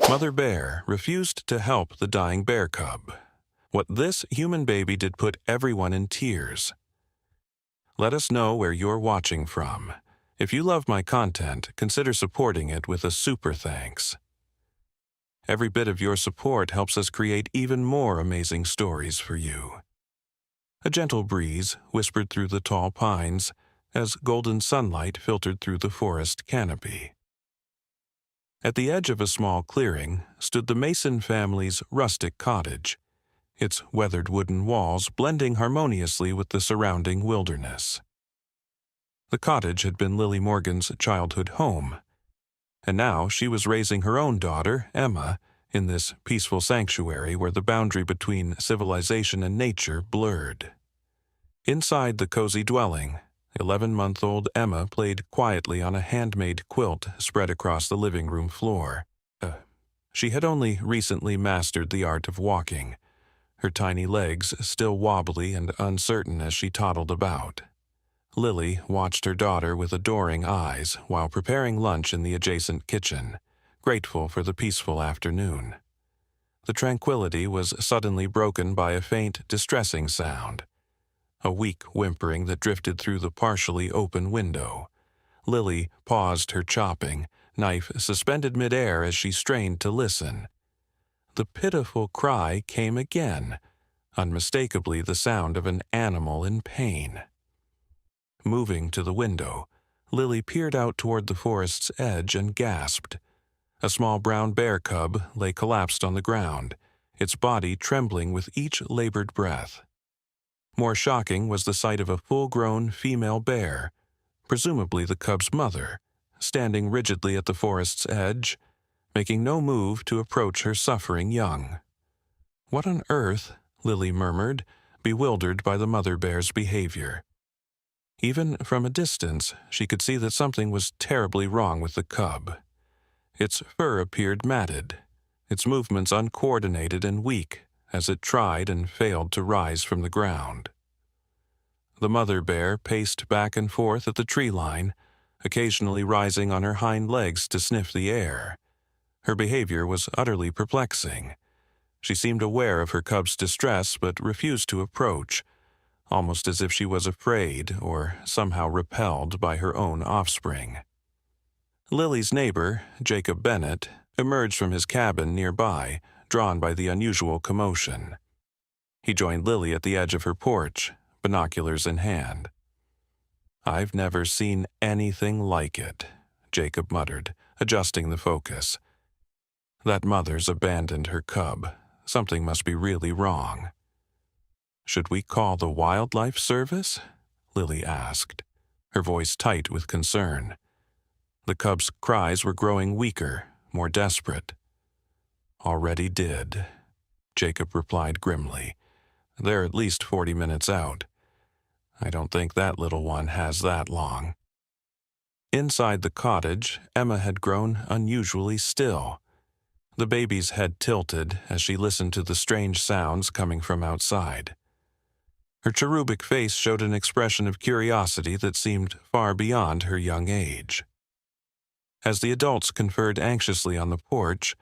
Mother Bear refused to help the dying bear cub. What this human baby did put everyone in tears. Let us know where you're watching from. If you love my content, consider supporting it with a super thanks. Every bit of your support helps us create even more amazing stories for you. A gentle breeze whispered through the tall pines as golden sunlight filtered through the forest canopy. At the edge of a small clearing stood the Mason family's rustic cottage, its weathered wooden walls blending harmoniously with the surrounding wilderness. The cottage had been Lily Morgan's childhood home, and now she was raising her own daughter, Emma, in this peaceful sanctuary where the boundary between civilization and nature blurred. Inside the cozy dwelling, 11-month-old Emma played quietly on a handmade quilt spread across the living room floor. She had only recently mastered the art of walking, her tiny legs still wobbly and uncertain as she toddled about. Lily watched her daughter with adoring eyes while preparing lunch in the adjacent kitchen, grateful for the peaceful afternoon. The tranquility was suddenly broken by a faint, distressing sound, a weak whimpering that drifted through the partially open window. Lily paused her chopping, knife suspended midair as she strained to listen. The pitiful cry came again, unmistakably the sound of an animal in pain. Moving to the window, Lily peered out toward the forest's edge and gasped. A small brown bear cub lay collapsed on the ground, its body trembling with each labored breath. More shocking was the sight of a full-grown female bear, presumably the cub's mother, standing rigidly at the forest's edge, making no move to approach her suffering young. "What on earth?" Lily murmured, bewildered by the mother bear's behavior. Even from a distance, she could see that something was terribly wrong with the cub. Its fur appeared matted, its movements uncoordinated and weak as it tried and failed to rise from the ground. The mother bear paced back and forth at the tree line, occasionally rising on her hind legs to sniff the air. Her behavior was utterly perplexing. She seemed aware of her cub's distress but refused to approach, almost as if she was afraid or somehow repelled by her own offspring. Lily's neighbor, Jacob Bennett, emerged from his cabin nearby, drawn by the unusual commotion. He joined Lily at the edge of her porch, binoculars in hand. "I've never seen anything like it," Jacob muttered, adjusting the focus. "That mother's abandoned her cub. Something must be really wrong." "Should we call the wildlife service?" Lily asked, her voice tight with concern. The cub's cries were growing weaker, more desperate. "Already did," Jacob replied grimly. "They're at least 40 minutes out. I don't think that little one has that long." Inside the cottage, Emma had grown unusually still. The baby's head tilted as she listened to the strange sounds coming from outside. Her cherubic face showed an expression of curiosity that seemed far beyond her young age. As the adults conferred anxiously on the porch,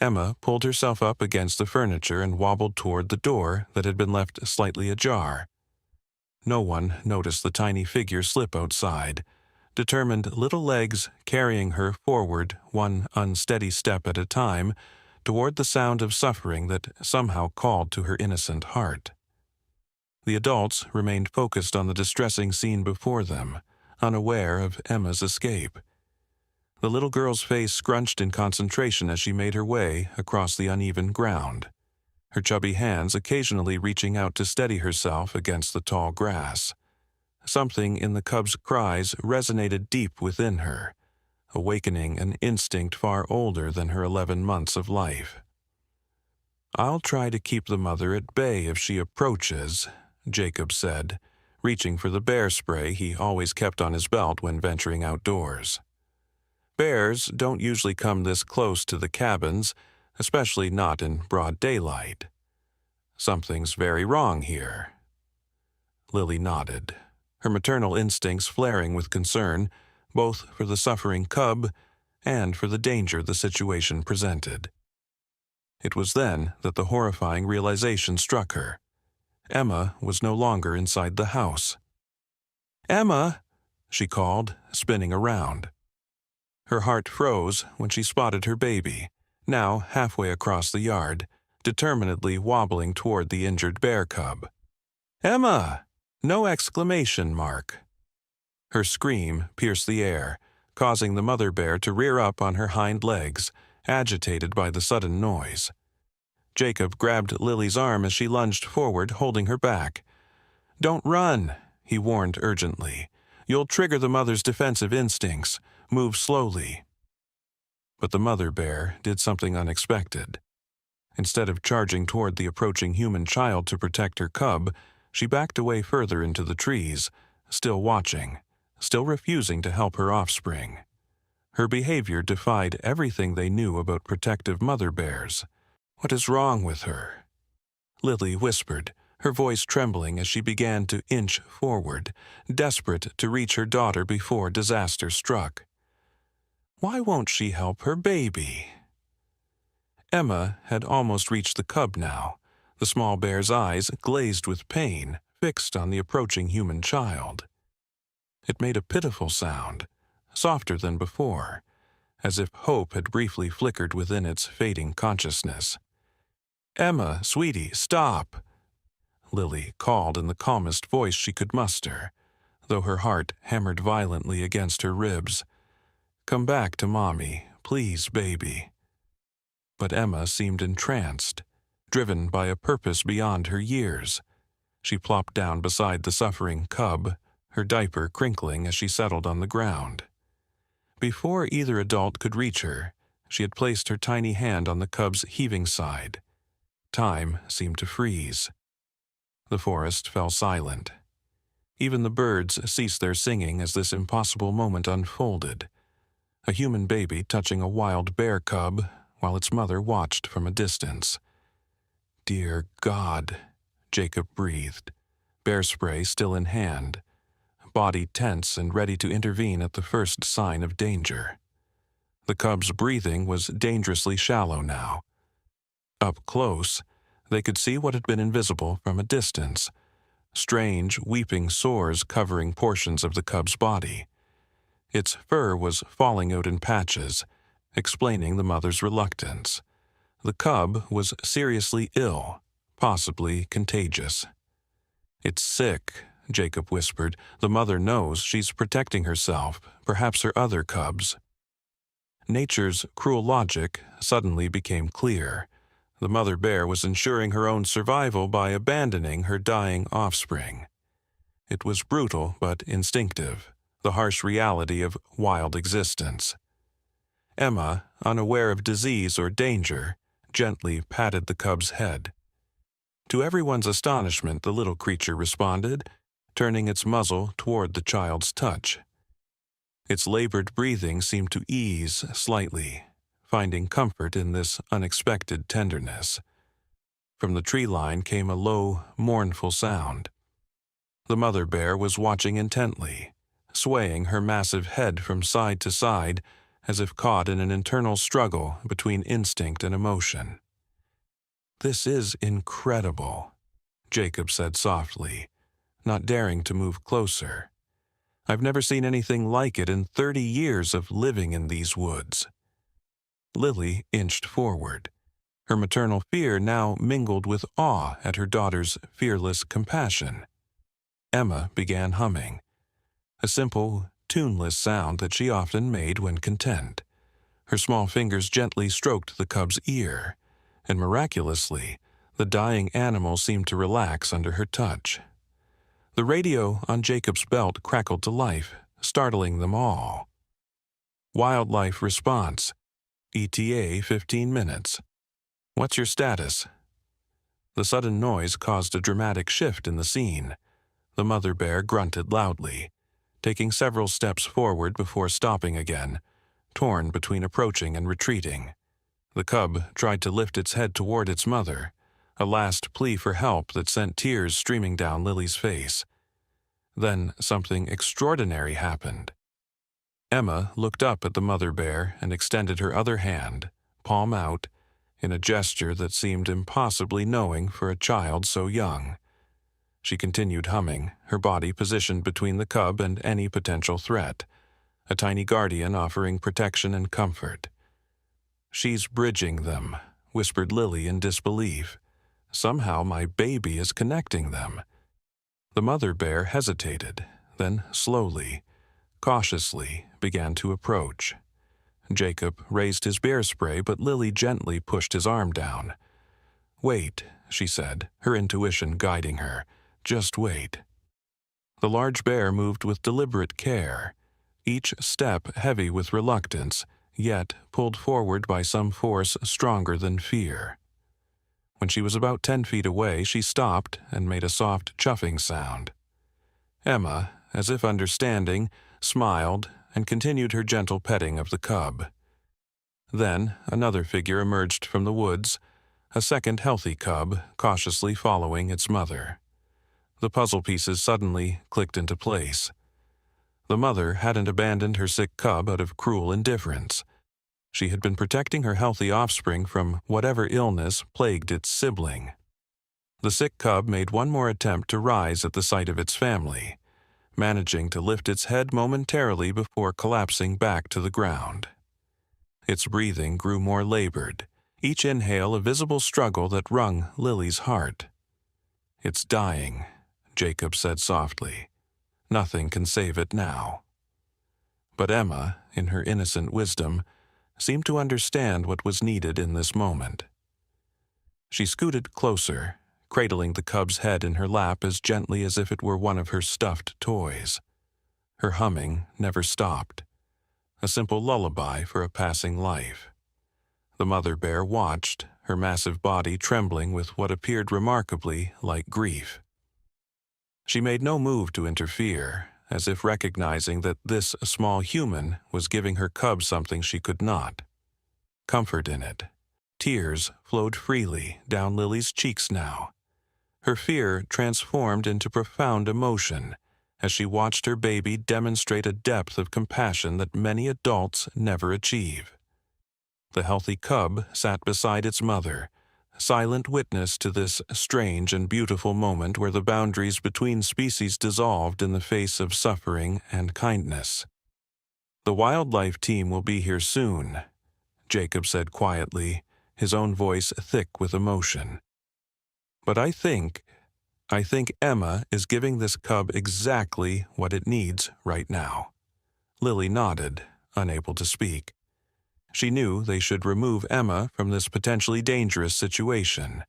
Emma pulled herself up against the furniture and wobbled toward the door that had been left slightly ajar. No one noticed the tiny figure slip outside, determined little legs carrying her forward one unsteady step at a time toward the sound of suffering that somehow called to her innocent heart. The adults remained focused on the distressing scene before them, unaware of Emma's escape. The little girl's face scrunched in concentration as she made her way across the uneven ground, her chubby hands occasionally reaching out to steady herself against the tall grass. Something in the cub's cries resonated deep within her, awakening an instinct far older than her 11 months of life. "I'll try to keep the mother at bay if she approaches," Jacob said, reaching for the bear spray he always kept on his belt when venturing outdoors. "Bears don't usually come this close to the cabins, especially not in broad daylight. Something's very wrong here." Lily nodded, her maternal instincts flaring with concern, both for the suffering cub and for the danger the situation presented. It was then that the horrifying realization struck her. Emma was no longer inside the house. "Emma!" she called, spinning around. Her heart froze when she spotted her baby, now halfway across the yard, determinedly wobbling toward the injured bear cub. "Emma!" No exclamation mark. Her scream pierced the air, causing the mother bear to rear up on her hind legs, agitated by the sudden noise. Jacob grabbed Lily's arm as she lunged forward, holding her back. "Don't run," he warned urgently. "You'll trigger the mother's defensive instincts. Move slowly." But the mother bear did something unexpected. Instead of charging toward the approaching human child to protect her cub, she backed away further into the trees, still watching, still refusing to help her offspring. Her behavior defied everything they knew about protective mother bears. "What is wrong with her?" Lily whispered, her voice trembling as she began to inch forward, desperate to reach her daughter before disaster struck. "Why won't she help her baby?" Emma had almost reached the cub now, the small bear's eyes, glazed with pain, fixed on the approaching human child. It made a pitiful sound, softer than before, as if hope had briefly flickered within its fading consciousness. "Emma, sweetie, stop!" Lily called in the calmest voice she could muster, though her heart hammered violently against her ribs. "Come back to Mommy, please, baby." But Emma seemed entranced, driven by a purpose beyond her years. She plopped down beside the suffering cub, her diaper crinkling as she settled on the ground. Before either adult could reach her, she had placed her tiny hand on the cub's heaving side. Time seemed to freeze. The forest fell silent. Even the birds ceased their singing as this impossible moment unfolded. A human baby touching a wild bear cub while its mother watched from a distance. "Dear God," Jacob breathed, bear spray still in hand, body tense and ready to intervene at the first sign of danger. The cub's breathing was dangerously shallow now. Up close, they could see what had been invisible from a distance, strange, weeping sores covering portions of the cub's body. Its fur was falling out in patches, explaining the mother's reluctance. The cub was seriously ill, possibly contagious. "It's sick," Jacob whispered. "The mother knows she's protecting herself, perhaps her other cubs." Nature's cruel logic suddenly became clear. The mother bear was ensuring her own survival by abandoning her dying offspring. It was brutal but instinctive, the harsh reality of wild existence. Emma, unaware of disease or danger, gently patted the cub's head. To everyone's astonishment, the little creature responded, turning its muzzle toward the child's touch. Its labored breathing seemed to ease slightly, finding comfort in this unexpected tenderness. From the tree line came a low, mournful sound. The mother bear was watching intently, swaying her massive head from side to side as if caught in an internal struggle between instinct and emotion. "This is incredible," Jacob said softly, not daring to move closer. "I've never seen anything like it in 30 years of living in these woods." Lily inched forward, her maternal fear now mingled with awe at her daughter's fearless compassion. Emma began humming, a simple, tuneless sound that she often made when content. Her small fingers gently stroked the cub's ear, and miraculously, the dying animal seemed to relax under her touch. The radio on Jacob's belt crackled to life, startling them all. "Wildlife response. ETA 15 minutes. What's your status?" The sudden noise caused a dramatic shift in the scene. The mother bear grunted loudly, taking several steps forward before stopping again, torn between approaching and retreating. The cub tried to lift its head toward its mother, a last plea for help that sent tears streaming down Lily's face. Then something extraordinary happened. Emma looked up at the mother bear and extended her other hand, palm out, in a gesture that seemed impossibly knowing for a child so young. She continued humming, her body positioned between the cub and any potential threat, a tiny guardian offering protection and comfort. "She's bridging them," whispered Lily in disbelief. "Somehow my baby is connecting them." The mother bear hesitated, then slowly, cautiously began to approach. Jacob raised his bear spray, but Lily gently pushed his arm down. "Wait," she said, her intuition guiding her. "Just wait." The large bear moved with deliberate care, each step heavy with reluctance, yet pulled forward by some force stronger than fear. When she was about 10 feet away, she stopped and made a soft chuffing sound. Emma, as if understanding, smiled and continued her gentle petting of the cub. Then another figure emerged from the woods, a second healthy cub cautiously following its mother. The puzzle pieces suddenly clicked into place. The mother hadn't abandoned her sick cub out of cruel indifference. She had been protecting her healthy offspring from whatever illness plagued its sibling. The sick cub made one more attempt to rise at the sight of its family, managing to lift its head momentarily before collapsing back to the ground. Its breathing grew more labored, each inhale a visible struggle that wrung Lily's heart. "It's dying," Jacob said softly. "Nothing can save it now." But Emma, in her innocent wisdom, seemed to understand what was needed in this moment. She scooted closer, cradling the cub's head in her lap as gently as if it were one of her stuffed toys. Her humming never stopped, a simple lullaby for a passing life. The mother bear watched, her massive body trembling with what appeared remarkably like grief. She made no move to interfere, as if recognizing that this small human was giving her cub something she could not. Comfort in it. Tears flowed freely down Lily's cheeks now. Her fear transformed into profound emotion as she watched her baby demonstrate a depth of compassion that many adults never achieve. The healthy cub sat beside its mother, silent witness to this strange and beautiful moment where the boundaries between species dissolved in the face of suffering and kindness. "The wildlife team will be here soon," Jacob said quietly, his own voice thick with emotion. "But I think Emma is giving this cub exactly what it needs right now." Lily nodded, unable to speak. She knew they should remove Emma from this potentially dangerous situation,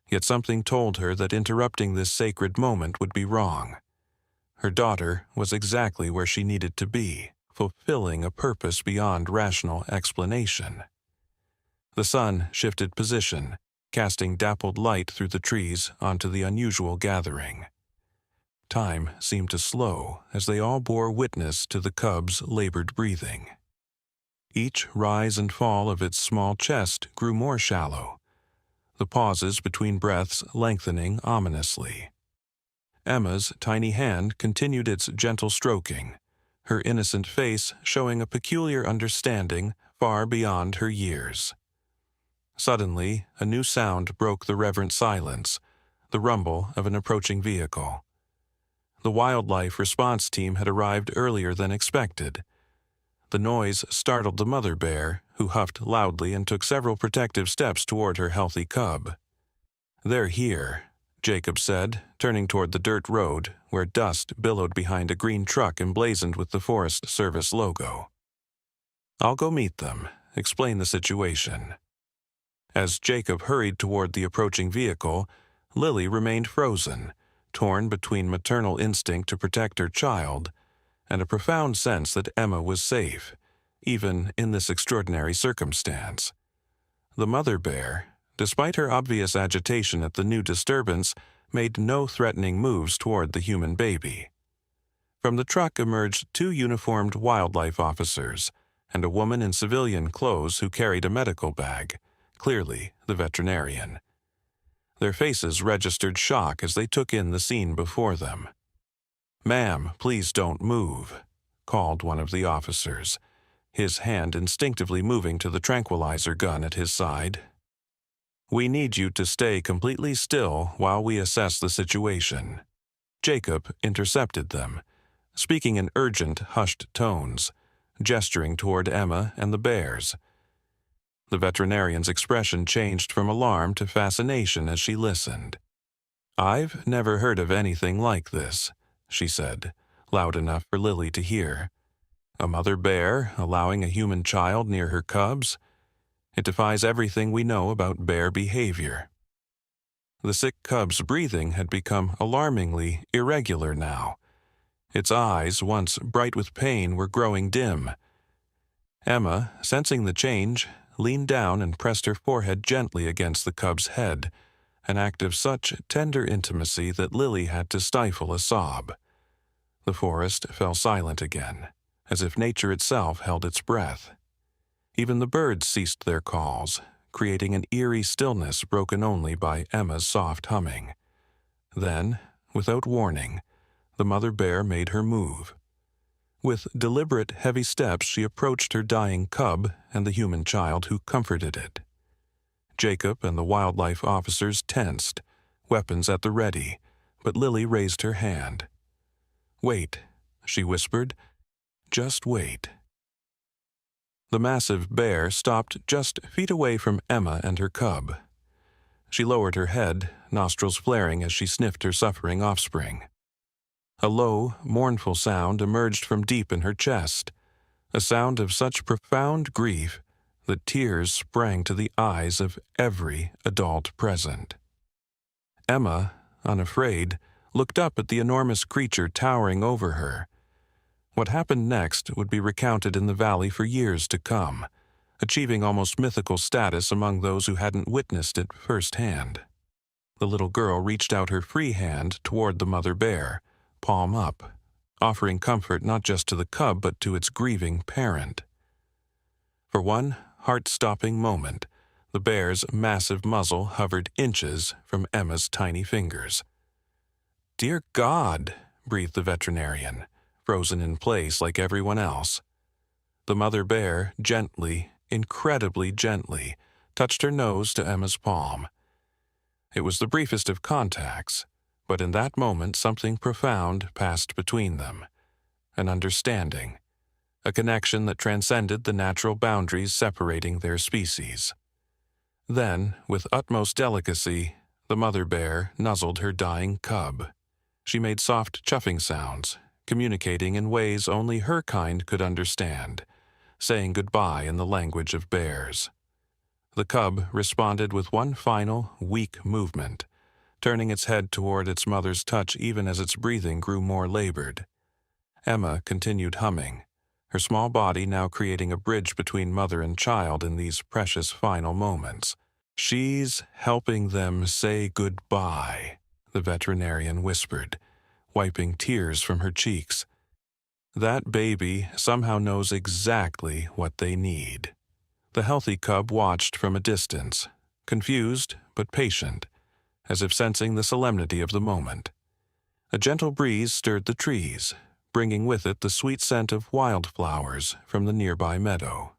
yet something told her that interrupting this sacred moment would be wrong. Her daughter was exactly where she needed to be, fulfilling a purpose beyond rational explanation. The sun shifted position, casting dappled light through the trees onto the unusual gathering. Time seemed to slow as they all bore witness to the cub's labored breathing. Each rise and fall of its small chest grew more shallow, the pauses between breaths lengthening ominously. Emma's tiny hand continued its gentle stroking, her innocent face showing a peculiar understanding far beyond her years. Suddenly, a new sound broke the reverent silence, the rumble of an approaching vehicle. The wildlife response team had arrived earlier than expected. The noise startled the mother bear, who huffed loudly and took several protective steps toward her healthy cub. "They're here," Jacob said, turning toward the dirt road, where dust billowed behind a green truck emblazoned with the Forest Service logo. "I'll go meet them, explain the situation." As Jacob hurried toward the approaching vehicle, Lily remained frozen, torn between maternal instinct to protect her child and a profound sense that Emma was safe, even in this extraordinary circumstance. The mother bear, despite her obvious agitation at the new disturbance, made no threatening moves toward the human baby. From the truck emerged two uniformed wildlife officers and a woman in civilian clothes who carried a medical bag, clearly the veterinarian. Their faces registered shock as they took in the scene before them. "Ma'am, please don't move," called one of the officers, his hand instinctively moving to the tranquilizer gun at his side. We need you to stay completely still while we assess the situation." Jacob intercepted them, speaking in urgent, hushed tones, gesturing toward Emma and the bears. The veterinarian's expression changed from alarm to fascination as she listened. "I've never heard of anything like this," she said, loud enough for Lily to hear. "A mother bear allowing a human child near her cubs? It defies everything we know about bear behavior." The sick cub's breathing had become alarmingly irregular now. Its eyes, once bright with pain, were growing dim. Emma, sensing the change, leaned down and pressed her forehead gently against the cub's head, an act of such tender intimacy that Lily had to stifle a sob. The forest fell silent again, as if nature itself held its breath. Even the birds ceased their calls, creating an eerie stillness broken only by Emma's soft humming. Then, without warning, the mother bear made her move. With deliberate, heavy steps, she approached her dying cub and the human child who comforted it. Jacob and the wildlife officers tensed, weapons at the ready, but Lily raised her hand. "Wait," she whispered. "Just wait." The massive bear stopped just feet away from Emma and her cub. She lowered her head, nostrils flaring as she sniffed her suffering offspring. A low, mournful sound emerged from deep in her chest, a sound of such profound grief that tears sprang to the eyes of every adult present. Emma, unafraid, looked up at the enormous creature towering over her. What happened next would be recounted in the valley for years to come, achieving almost mythical status among those who hadn't witnessed it firsthand. The little girl reached out her free hand toward the mother bear, palm up, offering comfort not just to the cub but to its grieving parent. For one heart-stopping moment, the bear's massive muzzle hovered inches from Emma's tiny fingers. "Dear God," breathed the veterinarian, frozen in place like everyone else. The mother bear gently, incredibly gently, touched her nose to Emma's palm. It was the briefest of contacts, but in that moment something profound passed between them. An understanding, a connection that transcended the natural boundaries separating their species. Then, with utmost delicacy, the mother bear nuzzled her dying cub. She made soft chuffing sounds, communicating in ways only her kind could understand, saying goodbye in the language of bears. The cub responded with one final, weak movement, turning its head toward its mother's touch even as its breathing grew more labored. Emma continued humming, her small body now creating a bridge between mother and child in these precious final moments. "She's helping them say goodbye," the veterinarian whispered, wiping tears from her cheeks. "That baby somehow knows exactly what they need." The healthy cub watched from a distance, confused but patient, as if sensing the solemnity of the moment. A gentle breeze stirred the trees, bringing with it the sweet scent of wildflowers from the nearby meadow.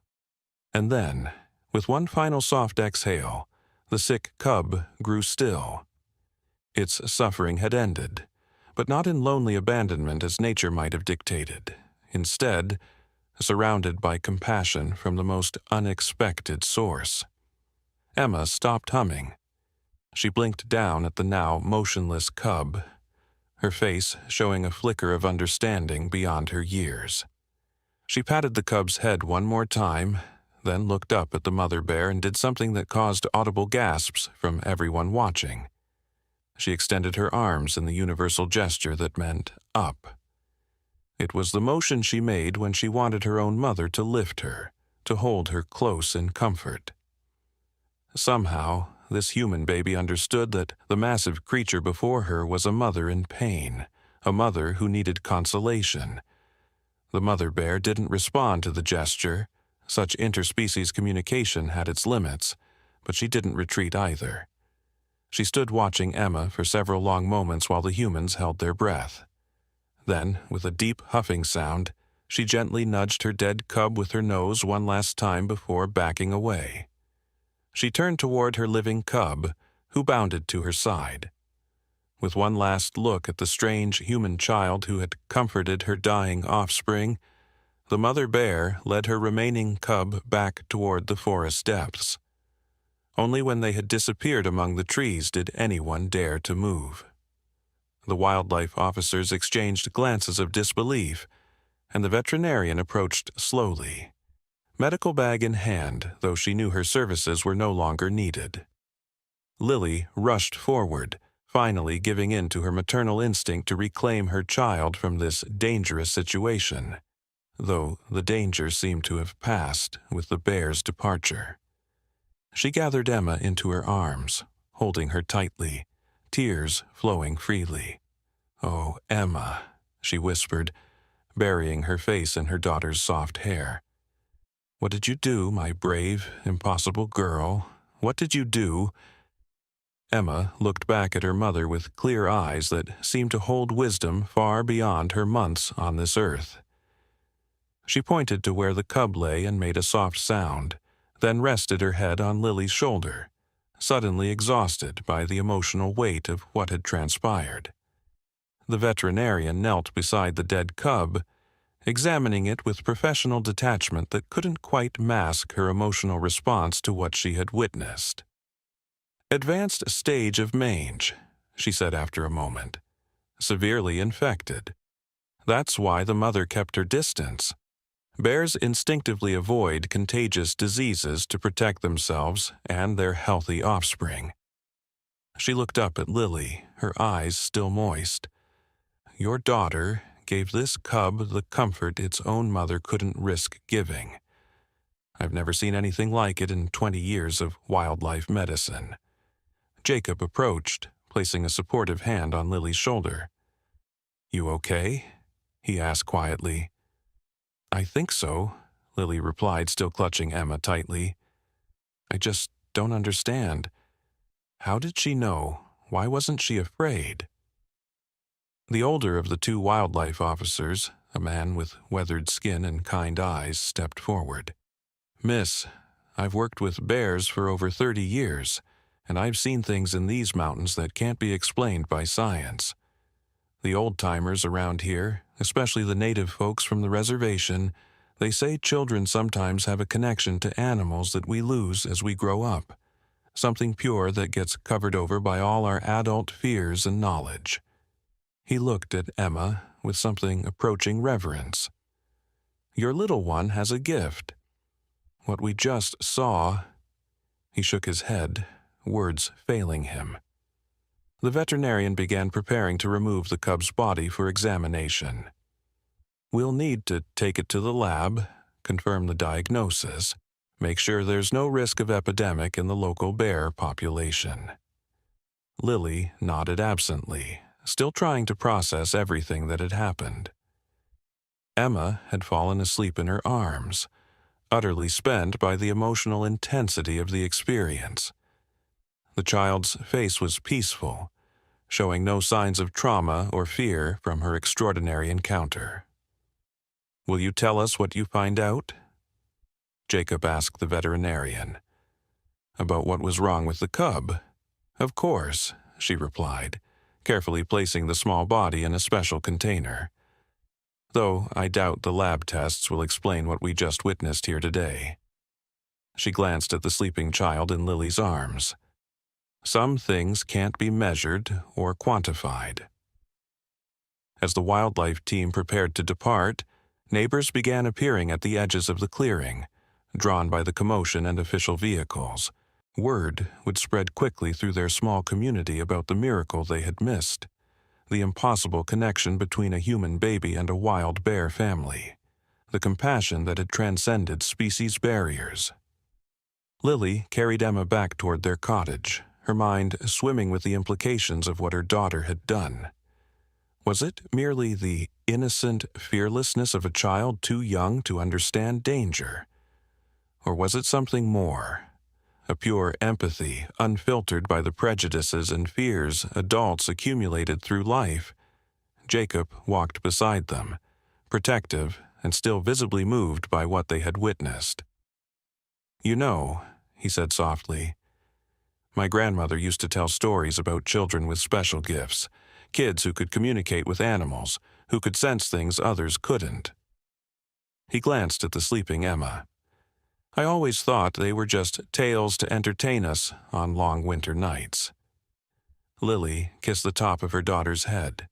And then, with one final soft exhale, the sick cub grew still. Its suffering had ended, but not in lonely abandonment as nature might have dictated. Instead, surrounded by compassion from the most unexpected source. Emma stopped humming. She blinked down at the now motionless cub, her face showing a flicker of understanding beyond her years. She patted the cub's head one more time, then looked up at the mother bear and did something that caused audible gasps from everyone watching. She extended her arms in the universal gesture that meant up. It was the motion she made when she wanted her own mother to lift her, to hold her close in comfort. Somehow, this human baby understood that the massive creature before her was a mother in pain, a mother who needed consolation. The mother bear didn't respond to the gesture. Such interspecies communication had its limits, but she didn't retreat either. She stood watching Emma for several long moments while the humans held their breath. Then, with a deep huffing sound, she gently nudged her dead cub with her nose one last time before backing away. She turned toward her living cub, who bounded to her side. With one last look at the strange human child who had comforted her dying offspring, the mother bear led her remaining cub back toward the forest depths. Only when they had disappeared among the trees did anyone dare to move. The wildlife officers exchanged glances of disbelief, and the veterinarian approached slowly, medical bag in hand, though she knew her services were no longer needed. Lily rushed forward, finally giving in to her maternal instinct to reclaim her child from this dangerous situation, though the danger seemed to have passed with the bear's departure. She gathered Emma into her arms, holding her tightly, tears flowing freely. "Oh, Emma," she whispered, burying her face in her daughter's soft hair. "What did you do, my brave, impossible girl? What did you do?" Emma looked back at her mother with clear eyes that seemed to hold wisdom far beyond her months on this earth. She pointed to where the cub lay and made a soft sound, then rested her head on Lily's shoulder, suddenly exhausted by the emotional weight of what had transpired. The veterinarian knelt beside the dead cub, examining it with professional detachment that couldn't quite mask her emotional response to what she had witnessed. "Advanced stage of mange," she said after a moment. "Severely infected. That's why the mother kept her distance. Bears instinctively avoid contagious diseases to protect themselves and their healthy offspring." She looked up at Lily, her eyes still moist. "Your daughter gave this cub the comfort its own mother couldn't risk giving. I've never seen anything like it in 20 years of wildlife medicine." Jacob approached, placing a supportive hand on Lily's shoulder. "You okay?" he asked quietly. "I think so," Lily replied, still clutching Emma tightly. "I just don't understand. How did she know? Why wasn't she afraid?" The older of the two wildlife officers, a man with weathered skin and kind eyes, stepped forward. "Miss, I've worked with bears for over 30 years, and I've seen things in these mountains that can't be explained by science. The old-timers around here, especially the native folks from the reservation, they say children sometimes have a connection to animals that we lose as we grow up, something pure that gets covered over by all our adult fears and knowledge." He looked at Emma with something approaching reverence. "Your little one has a gift. What we just saw—" He shook his head, words failing him. The veterinarian began preparing to remove the cub's body for examination. "We'll need to take it to the lab, confirm the diagnosis, make sure there's no risk of epidemic in the local bear population." Lily nodded absently, still trying to process everything that had happened. Emma had fallen asleep in her arms, utterly spent by the emotional intensity of the experience. The child's face was peaceful, showing no signs of trauma or fear from her extraordinary encounter. "Will you tell us what you find out?" Jacob asked the veterinarian. "About what was wrong with the cub?" "Of course," she replied, carefully placing the small body in a special container. "Though I doubt the lab tests will explain what we just witnessed here today." She glanced at the sleeping child in Lily's arms. "Some things can't be measured or quantified." As the wildlife team prepared to depart, neighbors began appearing at the edges of the clearing, drawn by the commotion and official vehicles. Word would spread quickly through their small community about the miracle they had missed, the impossible connection between a human baby and a wild bear family, the compassion that had transcended species barriers. Lily carried Emma back toward their cottage, her mind swimming with the implications of what her daughter had done. Was it merely the innocent fearlessness of a child too young to understand danger? Or was it something more? A pure empathy, unfiltered by the prejudices and fears adults accumulated through life? Jacob walked beside them, protective and still visibly moved by what they had witnessed. "You know," he said softly. My grandmother used to tell stories about children with special gifts, kids who could communicate with animals, who could sense things others couldn't. He glanced at the sleeping Emma. I always thought they were just tales to entertain us on long winter nights. Lily kissed the top of her daughter's head.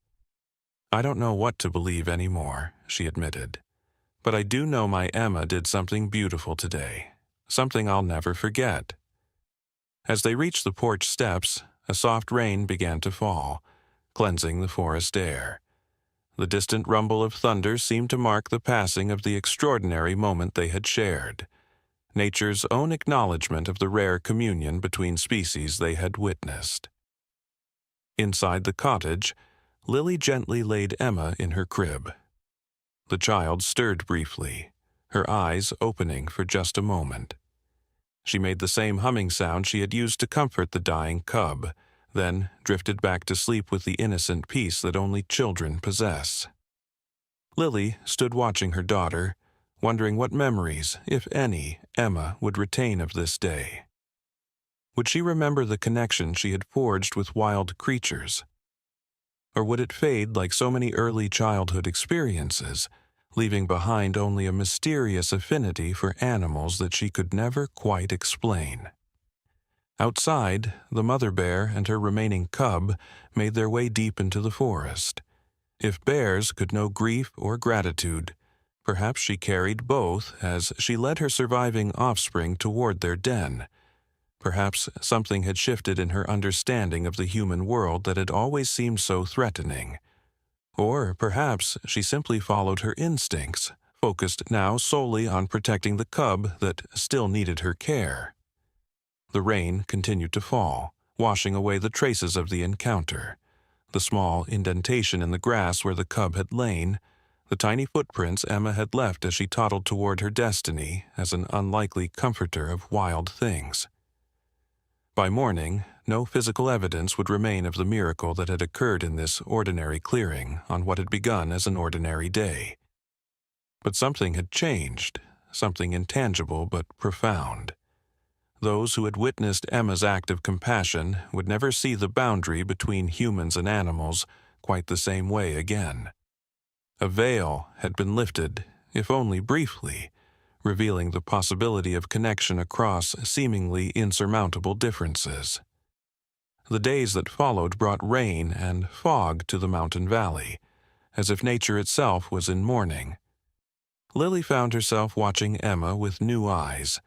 I don't know what to believe anymore, she admitted. But I do know my Emma did something beautiful today, something I'll never forget. As they reached the porch steps, a soft rain began to fall, cleansing the forest air. The distant rumble of thunder seemed to mark the passing of the extraordinary moment they had shared, nature's own acknowledgement of the rare communion between species they had witnessed. Inside the cottage, Lily gently laid Emma in her crib. The child stirred briefly, her eyes opening for just a moment. She made the same humming sound she had used to comfort the dying cub, then drifted back to sleep with the innocent peace that only children possess. Lily stood watching her daughter, wondering what memories, if any, Emma would retain of this day. Would she remember the connection she had forged with wild creatures? Or would it fade like so many early childhood experiences, leaving behind only a mysterious affinity for animals that she could never quite explain? Outside, the mother bear and her remaining cub made their way deep into the forest. If bears could know grief or gratitude, perhaps she carried both as she led her surviving offspring toward their den. Perhaps something had shifted in her understanding of the human world that had always seemed so threatening. Or perhaps she simply followed her instincts, focused now solely on protecting the cub that still needed her care. The rain continued to fall, washing away the traces of the encounter. The small indentation in the grass where the cub had lain, the tiny footprints Emma had left as she toddled toward her destiny as an unlikely comforter of wild things. By morning, no physical evidence would remain of the miracle that had occurred in this ordinary clearing on what had begun as an ordinary day. But something had changed, something intangible but profound. Those who had witnessed Emma's act of compassion would never see the boundary between humans and animals quite the same way again. A veil had been lifted, if only briefly, revealing the possibility of connection across seemingly insurmountable differences. The days that followed brought rain and fog to the mountain valley, as if nature itself was in mourning. Lily found herself watching Emma with new eyes,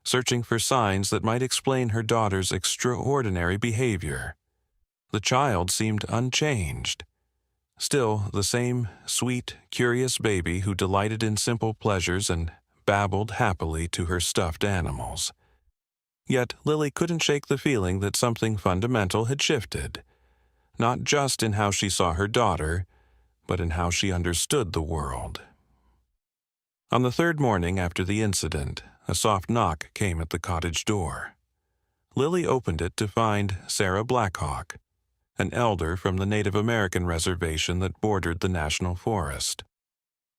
searching for signs that might explain her daughter's extraordinary behavior. The child seemed unchanged. Still the same sweet, curious baby who delighted in simple pleasures and babbled happily to her stuffed animals. Yet Lily couldn't shake the feeling that something fundamental had shifted, not just in how she saw her daughter, but in how she understood the world. On the third morning after the incident, a soft knock came at the cottage door. Lily opened it to find Sarah Blackhawk, an elder from the Native American reservation that bordered the national forest.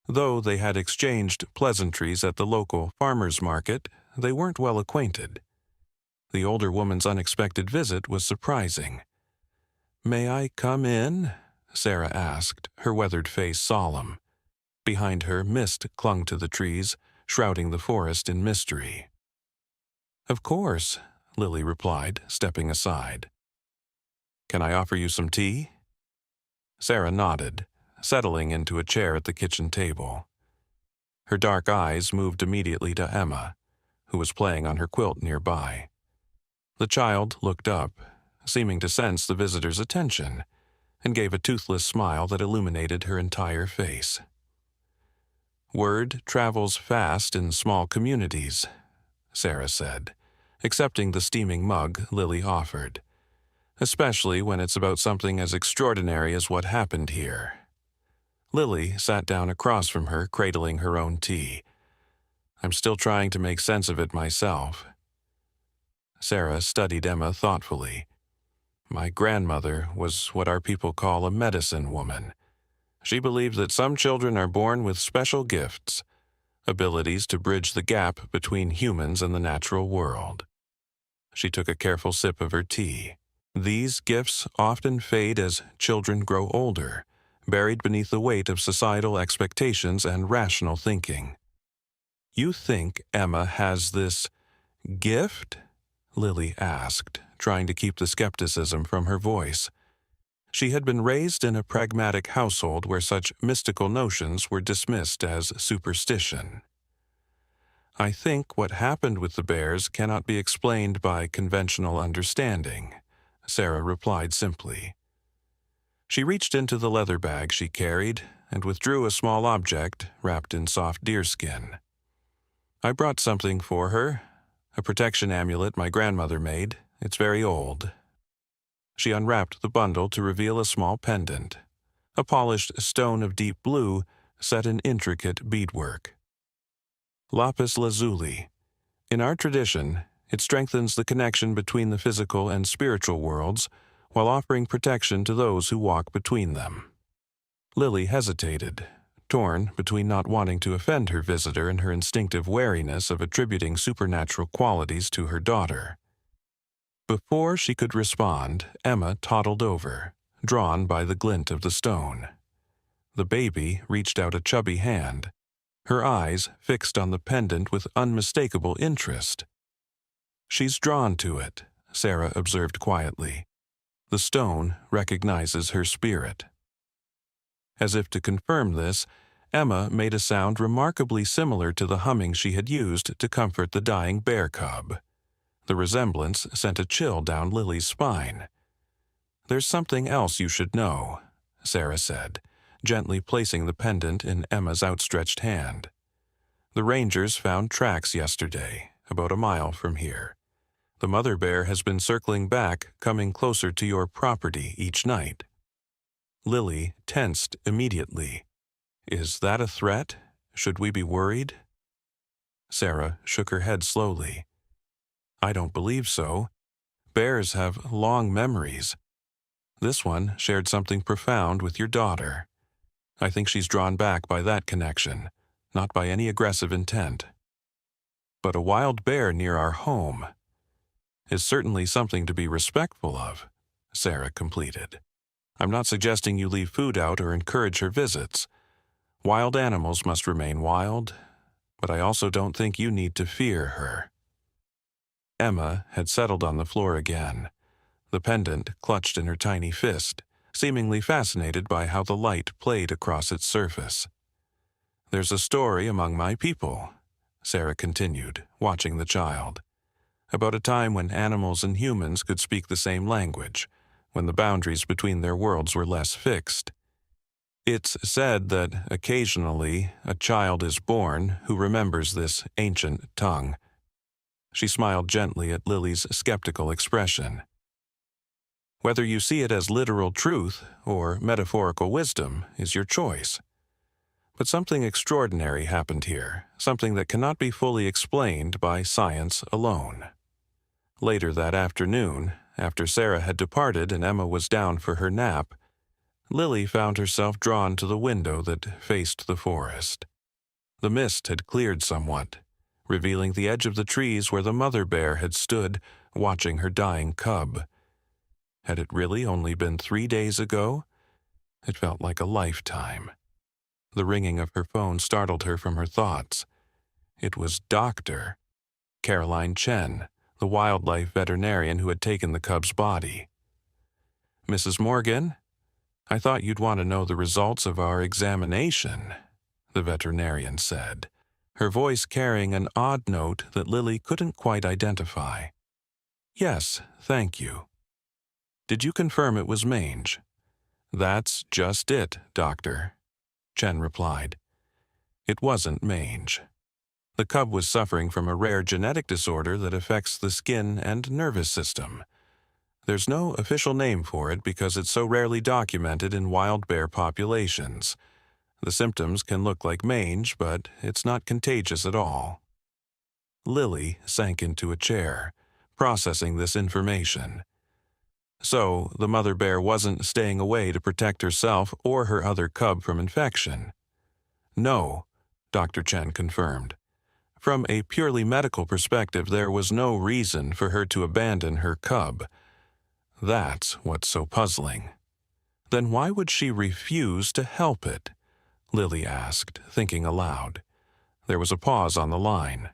Though they had exchanged pleasantries at the local farmers' market, they weren't well acquainted. The older woman's unexpected visit was surprising. "May I come in?" Sarah asked, her weathered face solemn. Behind her, mist clung to the trees, shrouding the forest in mystery. "Of course," Lily replied, stepping aside. "Can I offer you some tea?" Sarah nodded, settling into a chair at the kitchen table. Her dark eyes moved immediately to Emma, who was playing on her quilt nearby. The child looked up, seeming to sense the visitor's attention, and gave a toothless smile that illuminated her entire face. "Word travels fast in small communities," Sarah said, accepting the steaming mug Lily offered, "especially when it's about something as extraordinary as what happened here." Lily sat down across from her, cradling her own tea. "I'm still trying to make sense of it myself." Sarah studied Emma thoughtfully. "My grandmother was what our people call a medicine woman. She believed that some children are born with special gifts, abilities to bridge the gap between humans and the natural world. She took a careful sip of her tea. These gifts often fade as children grow older, buried beneath the weight of societal expectations and rational thinking. You think Emma has this gift? Lily asked, trying to keep the skepticism from her voice. She had been raised in a pragmatic household where such mystical notions were dismissed as superstition. I think what happened with the bears cannot be explained by conventional understanding, Sarah replied simply. She reached into the leather bag she carried and withdrew a small object wrapped in soft deerskin. I brought something for her, a protection amulet my grandmother made. It's very old. She unwrapped the bundle to reveal a small pendant, a polished stone of deep blue set in intricate beadwork. Lapis lazuli. In our tradition, it strengthens the connection between the physical and spiritual worlds while offering protection to those who walk between them. Lily hesitated, torn between not wanting to offend her visitor and her instinctive wariness of attributing supernatural qualities to her daughter. Before she could respond, Emma toddled over, drawn by the glint of the stone. The baby reached out a chubby hand, her eyes fixed on the pendant with unmistakable interest. She's drawn to it, Sarah observed quietly. The stone recognizes her spirit. As if to confirm this, Emma made a sound remarkably similar to the humming she had used to comfort the dying bear cub. The resemblance sent a chill down Lily's spine. "There's something else you should know," Sarah said, gently placing the pendant in Emma's outstretched hand. "The rangers found tracks yesterday, about a mile from here. The mother bear has been circling back, coming closer to your property each night." Lily tensed immediately. "Is that a threat? Should we be worried?" Sarah shook her head slowly. "I don't believe so. Bears have long memories. This one shared something profound with your daughter. I think she's drawn back by that connection, not by any aggressive intent. But a wild bear near our home is certainly something to be respectful of," Sarah completed. "I'm not suggesting you leave food out or encourage her visits. Wild animals must remain wild, but I also don't think you need to fear her." Emma had settled on the floor again, the pendant clutched in her tiny fist, seemingly fascinated by how the light played across its surface. "There's a story among my people," Sarah continued, watching the child, "about a time when animals and humans could speak the same language, when the boundaries between their worlds were less fixed. It's said that occasionally a child is born who remembers this ancient tongue." She smiled gently at Lily's skeptical expression. "Whether you see it as literal truth or metaphorical wisdom is your choice. But something extraordinary happened here, something that cannot be fully explained by science alone." Later that afternoon, after Sarah had departed and Emma was down for her nap, Lily found herself drawn to the window that faced the forest. The mist had cleared somewhat, revealing the edge of the trees where the mother bear had stood, watching her dying cub. Had it really only been 3 days ago? It felt like a lifetime. The ringing of her phone startled her from her thoughts. It was Dr. Caroline Chen, the wildlife veterinarian who had taken the cub's body. "Mrs. Morgan, I thought you'd want to know the results of our examination," the veterinarian said, her voice carrying an odd note that Lily couldn't quite identify. "Yes, thank you." "Did you confirm it was mange?" "That's just it, Doctor," Chen replied. "It wasn't mange. The cub was suffering from a rare genetic disorder that affects the skin and nervous system. There's no official name for it because it's so rarely documented in wild bear populations. The symptoms can look like mange, but it's not contagious at all." Lily sank into a chair, processing this information. So, the mother bear wasn't staying away to protect herself or her other cub from infection. "No," Dr. Chen confirmed. From a purely medical perspective, there was no reason for her to abandon her cub. That's what's so puzzling. Then why would she refuse to help it? Lily asked, thinking aloud. There was a pause on the line.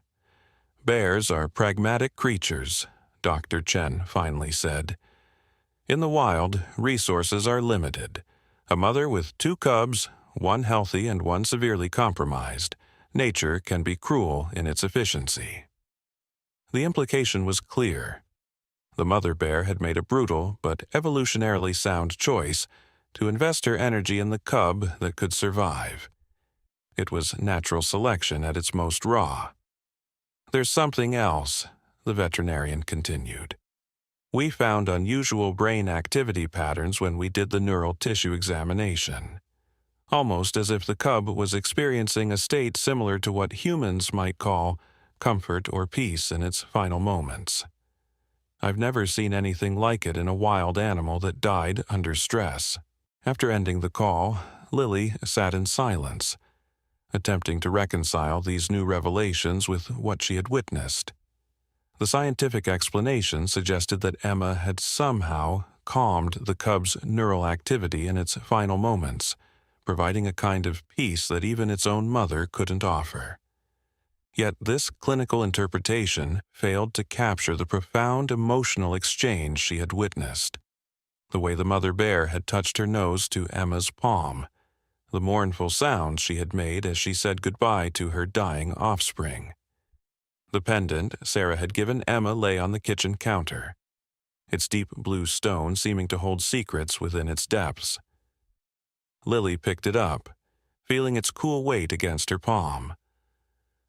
Bears are pragmatic creatures, Dr. Chen finally said. In the wild, resources are limited. A mother with 2 cubs, one healthy and one severely compromised. Nature can be cruel in its efficiency. The implication was clear. The mother bear had made a brutal but evolutionarily sound choice to invest her energy in the cub that could survive. It was natural selection at its most raw. There's something else, the veterinarian continued. We found unusual brain activity patterns when we did the neural tissue examination. Almost as if the cub was experiencing a state similar to what humans might call comfort or peace in its final moments. I've never seen anything like it in a wild animal that died under stress. After ending the call, Lily sat in silence, attempting to reconcile these new revelations with what she had witnessed. The scientific explanation suggested that Emma had somehow calmed the cub's neural activity in its final moments, providing a kind of peace that even its own mother couldn't offer. Yet this clinical interpretation failed to capture the profound emotional exchange she had witnessed. The way the mother bear had touched her nose to Emma's palm, the mournful sound she had made as she said goodbye to her dying offspring. The pendant Sarah had given Emma lay on the kitchen counter, its deep blue stone seeming to hold secrets within its depths. Lily picked it up, feeling its cool weight against her palm.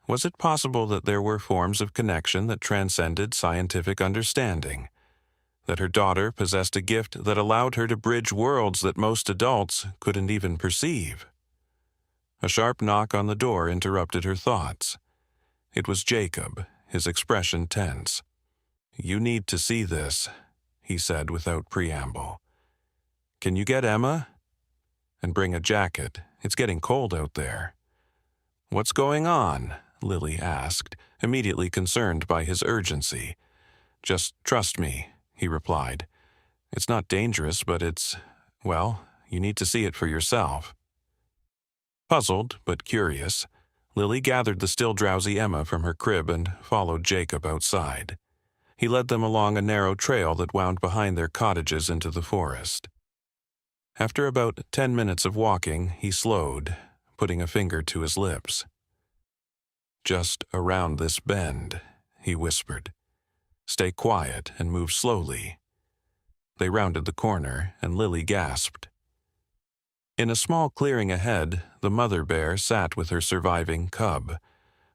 Was it possible that there were forms of connection that transcended scientific understanding? That her daughter possessed a gift that allowed her to bridge worlds that most adults couldn't even perceive? A sharp knock on the door interrupted her thoughts. It was Jacob, his expression tense. "You need to see this," he said without preamble. "Can you get Emma? And bring a jacket. It's getting cold out there." "What's going on?" Lily asked, immediately concerned by his urgency. "Just trust me," he replied. "It's not dangerous, but well, you need to see it for yourself." Puzzled but curious, Lily gathered the still drowsy Emma from her crib and followed Jacob outside. He led them along a narrow trail that wound behind their cottages into the forest. After about 10 minutes of walking, he slowed, putting a finger to his lips. "Just around this bend," he whispered. "Stay quiet and move slowly." They rounded the corner, and Lily gasped. In a small clearing ahead, the mother bear sat with her surviving cub,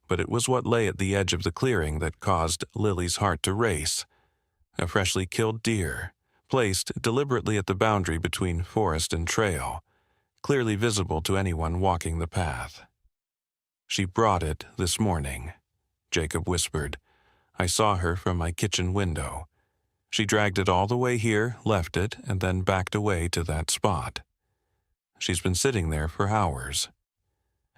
but it was what lay at the edge of the clearing that caused Lily's heart to race. A freshly killed deer, placed deliberately at the boundary between forest and trail, clearly visible to anyone walking the path. "She brought it this morning," Jacob whispered. "I saw her from my kitchen window. She dragged it all the way here, left it, and then backed away to that spot. She's been sitting there for hours."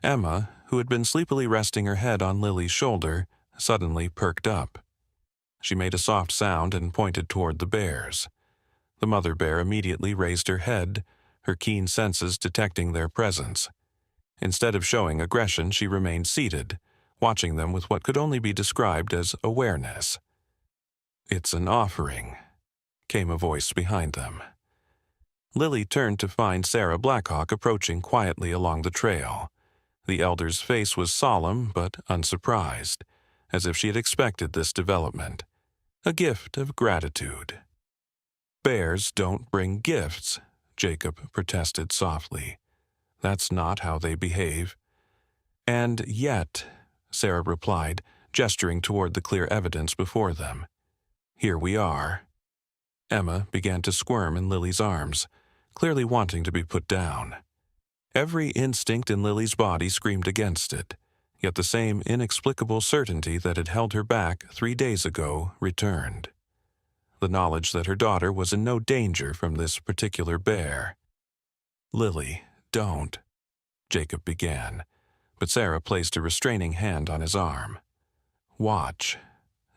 Emma, who had been sleepily resting her head on Lily's shoulder, suddenly perked up. She made a soft sound and pointed toward the bears. The mother bear immediately raised her head, her keen senses detecting their presence. Instead of showing aggression, she remained seated, watching them with what could only be described as awareness. "It's an offering," came a voice behind them. Lily turned to find Sarah Blackhawk approaching quietly along the trail. The elder's face was solemn but unsurprised, as if she had expected this development. A gift of gratitude. "Bears don't bring gifts," Jacob protested softly. "That's not how they behave." "And yet," Sarah replied, gesturing toward the clear evidence before them, "here we are." Emma began to squirm in Lily's arms, clearly wanting to be put down. Every instinct in Lily's body screamed against it, yet the same inexplicable certainty that had held her back 3 days ago returned. The knowledge that her daughter was in no danger from this particular bear. "Lily, don't," Jacob began, but Sarah placed a restraining hand on his arm. "Watch,"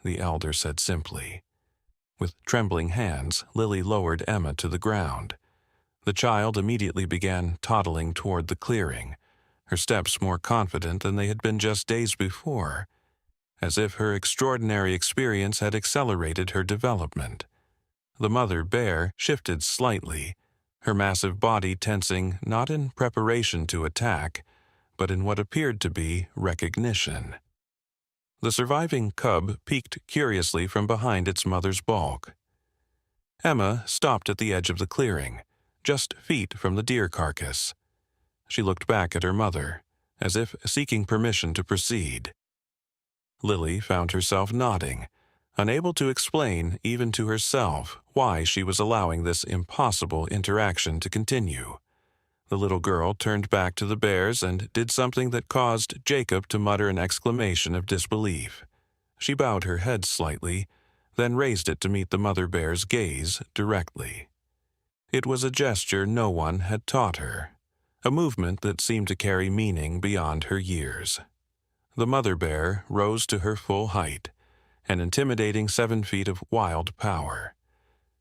the elder said simply. With trembling hands, Lily lowered Emma to the ground. The child immediately began toddling toward the clearing, her steps more confident than they had been just days before, as if her extraordinary experience had accelerated her development. The mother bear shifted slightly, her massive body tensing not in preparation to attack, but in what appeared to be recognition. The surviving cub peeked curiously from behind its mother's bulk. Emma stopped at the edge of the clearing, just feet from the deer carcass. She looked back at her mother, as if seeking permission to proceed. Lily found herself nodding, unable to explain even to herself why she was allowing this impossible interaction to continue. The little girl turned back to the bears and did something that caused Jacob to mutter an exclamation of disbelief. She bowed her head slightly, then raised it to meet the mother bear's gaze directly. It was a gesture no one had taught her, a movement that seemed to carry meaning beyond her years. The mother bear rose to her full height, an intimidating 7 feet of wild power.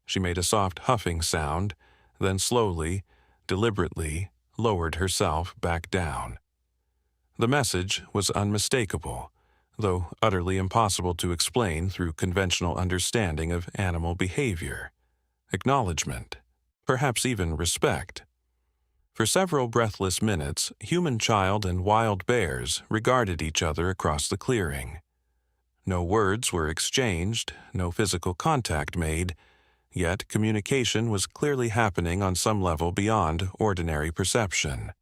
She made a soft huffing sound, then slowly, deliberately, lowered herself back down. The message was unmistakable, though utterly impossible to explain through conventional understanding of animal behavior. Acknowledgement, perhaps even respect. For several breathless minutes, human child and wild bears regarded each other across the clearing. No words were exchanged, no physical contact made, yet communication was clearly happening on some level beyond ordinary perception.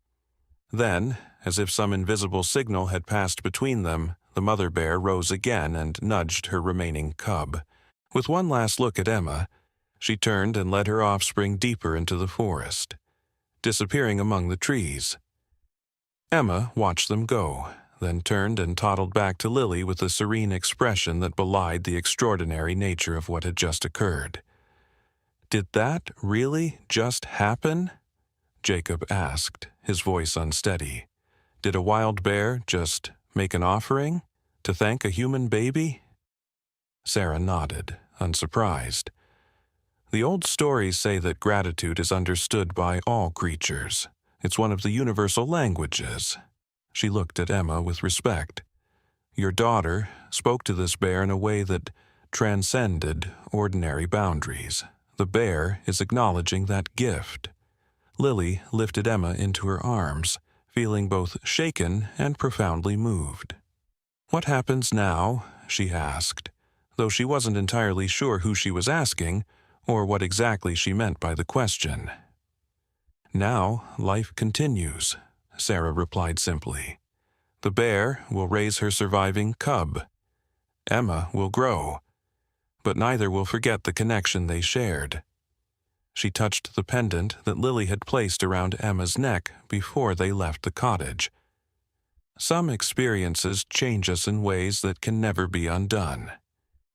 Then, as if some invisible signal had passed between them, the mother bear rose again and nudged her remaining cub. With one last look at Emma, she turned and led her offspring deeper into the forest, disappearing among the trees. Emma watched them go, then turned and toddled back to Lily with a serene expression that belied the extraordinary nature of what had just occurred. "Did that really just happen?" Jacob asked, his voice unsteady. "Did a wild bear just make an offering to thank a human baby?" Sarah nodded, unsurprised. The old stories say that gratitude is understood by all creatures. It's one of the universal languages. She looked at Emma with respect. Your daughter spoke to this bear in a way that transcended ordinary boundaries. The bear is acknowledging that gift. Lily lifted Emma into her arms, feeling both shaken and profoundly moved. "What happens now?" she asked, though she wasn't entirely sure who she was asking or what exactly she meant by the question. "Now life continues," Sarah replied simply. "The bear will raise her surviving cub. Emma will grow, but neither will forget the connection they shared." She touched the pendant that Lily had placed around Emma's neck before they left the cottage. Some experiences change us in ways that can never be undone.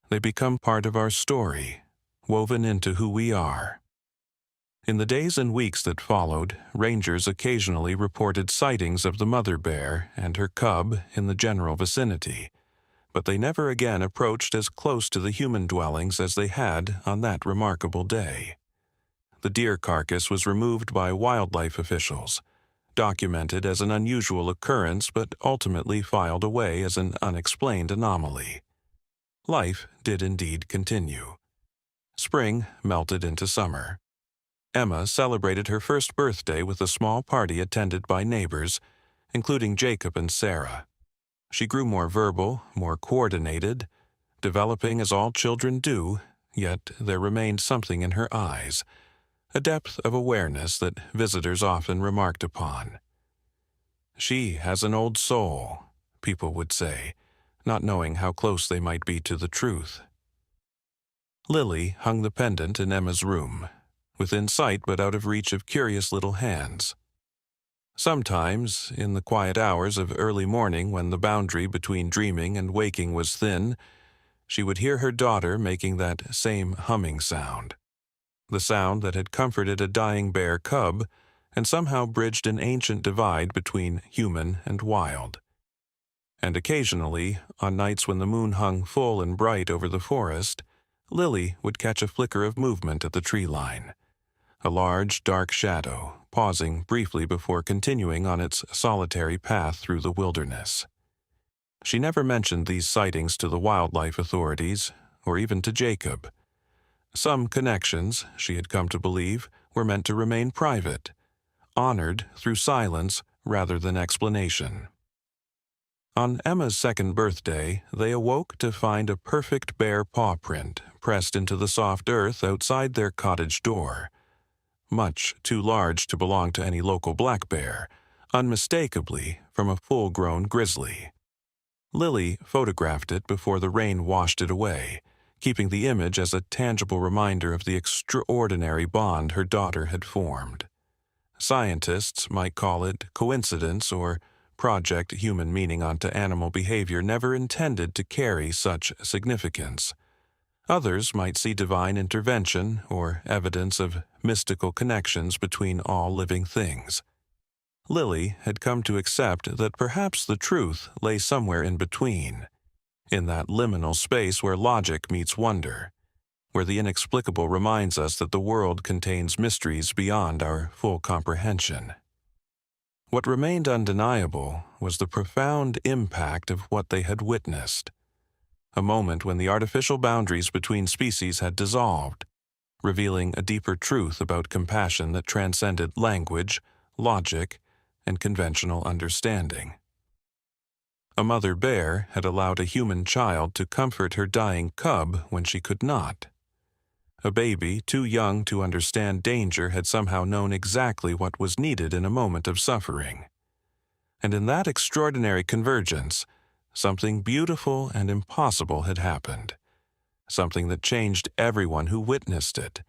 They become part of our story, woven into who we are. In the days and weeks that followed, rangers occasionally reported sightings of the mother bear and her cub in the general vicinity, but they never again approached as close to the human dwellings as they had on that remarkable day. The deer carcass was removed by wildlife officials, documented as an unusual occurrence but ultimately filed away as an unexplained anomaly. Life did indeed continue. Spring melted into summer. Emma celebrated her first birthday with a small party attended by neighbors, including Jacob and Sarah. She grew more verbal, more coordinated, developing as all children do, yet there remained something in her eyes, a depth of awareness that visitors often remarked upon. "She has an old soul," people would say, not knowing how close they might be to the truth. Lily hung the pendant in Emma's room, within sight but out of reach of curious little hands. Sometimes, in the quiet hours of early morning when the boundary between dreaming and waking was thin, she would hear her daughter making that same humming sound, the sound that had comforted a dying bear cub and somehow bridged an ancient divide between human and wild. And occasionally, on nights when the moon hung full and bright over the forest, Lily would catch a flicker of movement at the tree line, a large, dark shadow, pausing briefly before continuing on its solitary path through the wilderness. She never mentioned these sightings to the wildlife authorities, or even to Jacob. Some connections, she had come to believe, were meant to remain private, honored through silence rather than explanation. On Emma's second birthday, they awoke to find a perfect bear paw print pressed into the soft earth outside their cottage door. Much too large to belong to any local black bear, unmistakably from a full-grown grizzly. Lily photographed it before the rain washed it away, keeping the image as a tangible reminder of the extraordinary bond her daughter had formed. Scientists might call it coincidence or project human meaning onto animal behavior never intended to carry such significance. Others might see divine intervention or evidence of mystical connections between all living things. Lily had come to accept that perhaps the truth lay somewhere in between, in that liminal space where logic meets wonder, where the inexplicable reminds us that the world contains mysteries beyond our full comprehension. What remained undeniable was the profound impact of what they had witnessed, a moment when the artificial boundaries between species had dissolved, revealing a deeper truth about compassion that transcended language, logic, and conventional understanding. A mother bear had allowed a human child to comfort her dying cub when she could not. A baby too young to understand danger had somehow known exactly what was needed in a moment of suffering. And in that extraordinary convergence, something beautiful and impossible had happened, something that changed everyone who witnessed it,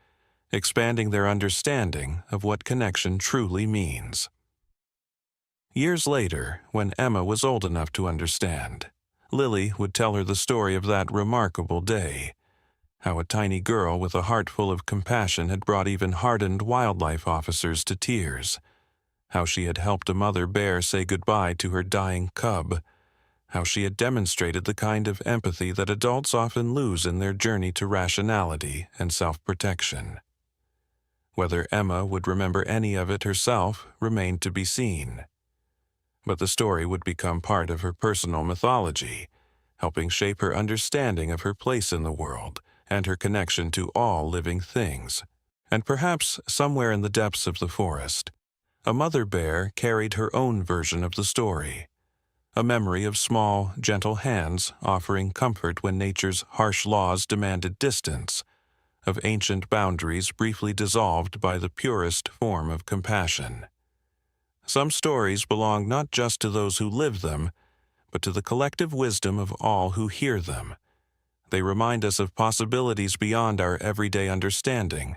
expanding their understanding of what connection truly means. Years later, when Emma was old enough to understand, Lily would tell her the story of that remarkable day, how a tiny girl with a heart full of compassion had brought even hardened wildlife officers to tears, how she had helped a mother bear say goodbye to her dying cub, how she had demonstrated the kind of empathy that adults often lose in their journey to rationality and self-protection. Whether Emma would remember any of it herself remained to be seen. But the story would become part of her personal mythology, helping shape her understanding of her place in the world and her connection to all living things. And perhaps somewhere in the depths of the forest, a mother bear carried her own version of the story, a memory of small, gentle hands offering comfort when nature's harsh laws demanded distance, of ancient boundaries briefly dissolved by the purest form of compassion. Some stories belong not just to those who live them, but to the collective wisdom of all who hear them. They remind us of possibilities beyond our everyday understanding,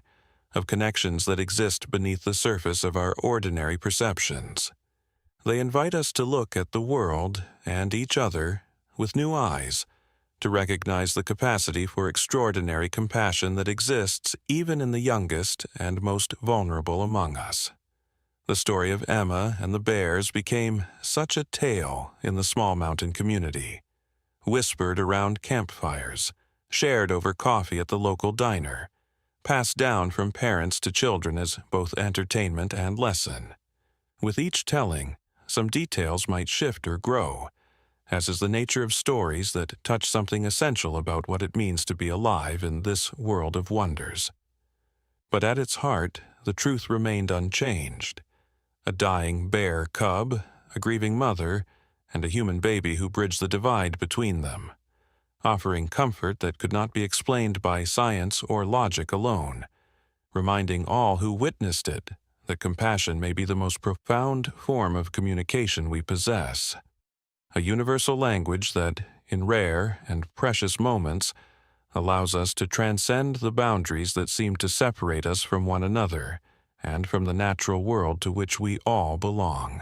of connections that exist beneath the surface of our ordinary perceptions. They invite us to look at the world and each other with new eyes, to recognize the capacity for extraordinary compassion that exists even in the youngest and most vulnerable among us. The story of Emma and the bears became such a tale in the small mountain community, whispered around campfires, shared over coffee at the local diner, passed down from parents to children as both entertainment and lesson. With each telling, some details might shift or grow, as is the nature of stories that touch something essential about what it means to be alive in this world of wonders. But at its heart, the truth remained unchanged. A dying bear cub, a grieving mother, and a human baby who bridged the divide between them, offering comfort that could not be explained by science or logic alone, reminding all who witnessed it that compassion may be the most profound form of communication we possess, a universal language that, in rare and precious moments, allows us to transcend the boundaries that seem to separate us from one another and from the natural world to which we all belong.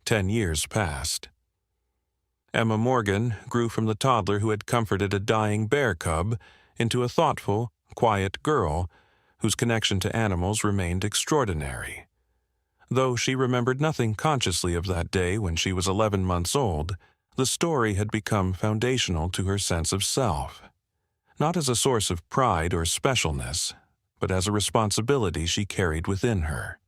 10 years passed. Emma Morgan grew from the toddler who had comforted a dying bear cub into a thoughtful, quiet girl whose connection to animals remained extraordinary. Though she remembered nothing consciously of that day when she was 11 months old, The story had become foundational to her sense of self, not as a source of pride or specialness, but as a responsibility she carried within her.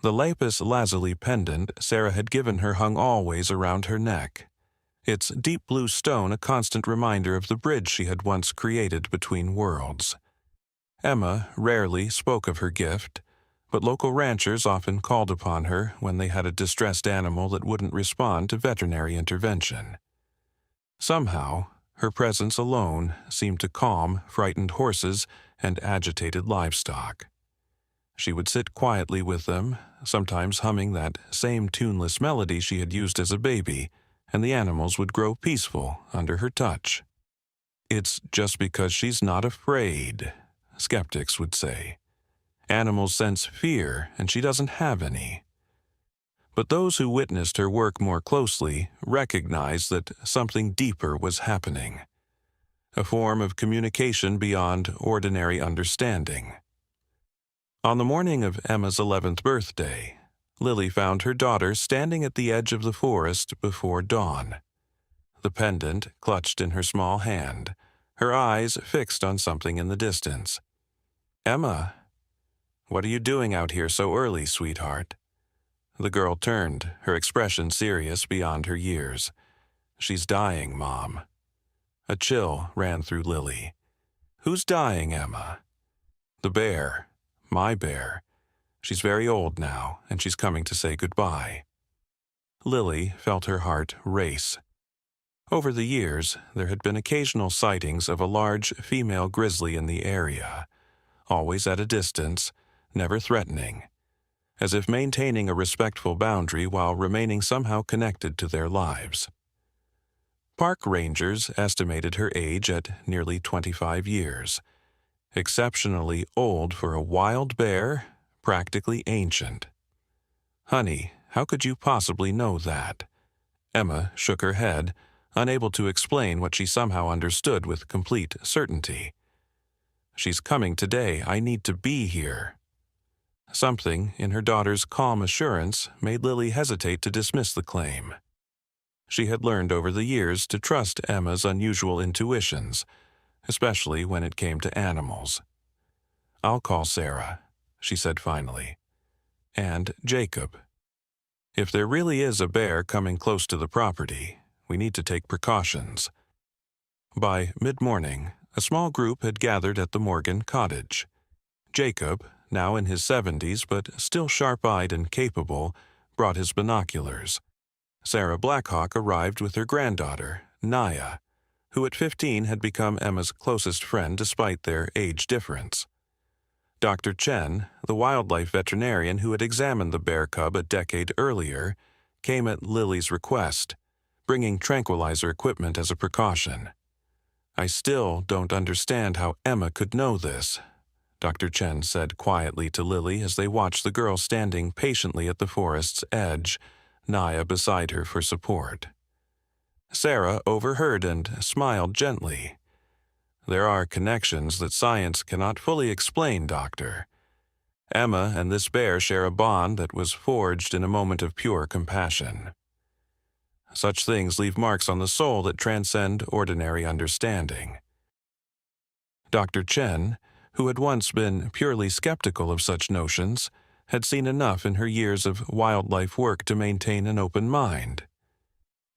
The lapis lazuli pendant Sarah had given her hung always around her neck, its deep blue stone a constant reminder of the bridge she had once created between worlds. Emma rarely spoke of her gift, but local ranchers often called upon her when they had a distressed animal that wouldn't respond to veterinary intervention. Somehow, her presence alone seemed to calm frightened horses and agitated livestock. She would sit quietly with them, sometimes humming that same tuneless melody she had used as a baby, and the animals would grow peaceful under her touch. "It's just because she's not afraid," skeptics would say. "Animals sense fear, and she doesn't have any." But those who witnessed her work more closely recognized that something deeper was happening, a form of communication beyond ordinary understanding. On the morning of Emma's 11th birthday, Lily found her daughter standing at the edge of the forest before dawn, the pendant clutched in her small hand, her eyes fixed on something in the distance. "Emma, what are you doing out here so early, sweetheart?" The girl turned, her expression serious beyond her years. "She's dying, Mom." A chill ran through Lily. "Who's dying, Emma?" "The bear. My bear. She's very old now, and she's coming to say goodbye." Lily felt her heart race. Over the years, there had been occasional sightings of a large female grizzly in the area, always at a distance, never threatening, as if maintaining a respectful boundary while remaining somehow connected to their lives. Park rangers estimated her age at nearly 25 years, exceptionally old for a wild bear, practically ancient. "Honey, how could you possibly know that?" Emma shook her head, unable to explain what she somehow understood with complete certainty. "She's coming today. I need to be here." Something in her daughter's calm assurance made Lily hesitate to dismiss the claim. She had learned over the years to trust Emma's unusual intuitions, especially when it came to animals. "I'll call Sarah," she said finally. "And Jacob. If there really is a bear coming close to the property, we need to take precautions." By mid-morning, a small group had gathered at the Morgan cottage. Jacob, now in his 70s but still sharp-eyed and capable, brought his binoculars. Sarah Blackhawk arrived with her granddaughter, Naya, who at 15 had become Emma's closest friend despite their age difference. Dr. Chen, the wildlife veterinarian who had examined the bear cub a decade earlier, came at Lily's request, bringing tranquilizer equipment as a precaution. "I still don't understand how Emma could know this," Dr. Chen said quietly to Lily as they watched the girl standing patiently at the forest's edge, Naya beside her for support. Sarah overheard and smiled gently. "There are connections that science cannot fully explain, Doctor. Emma and this bear share a bond that was forged in a moment of pure compassion. Such things leave marks on the soul that transcend ordinary understanding." Dr. Chen, who had once been purely skeptical of such notions, had seen enough in her years of wildlife work to maintain an open mind.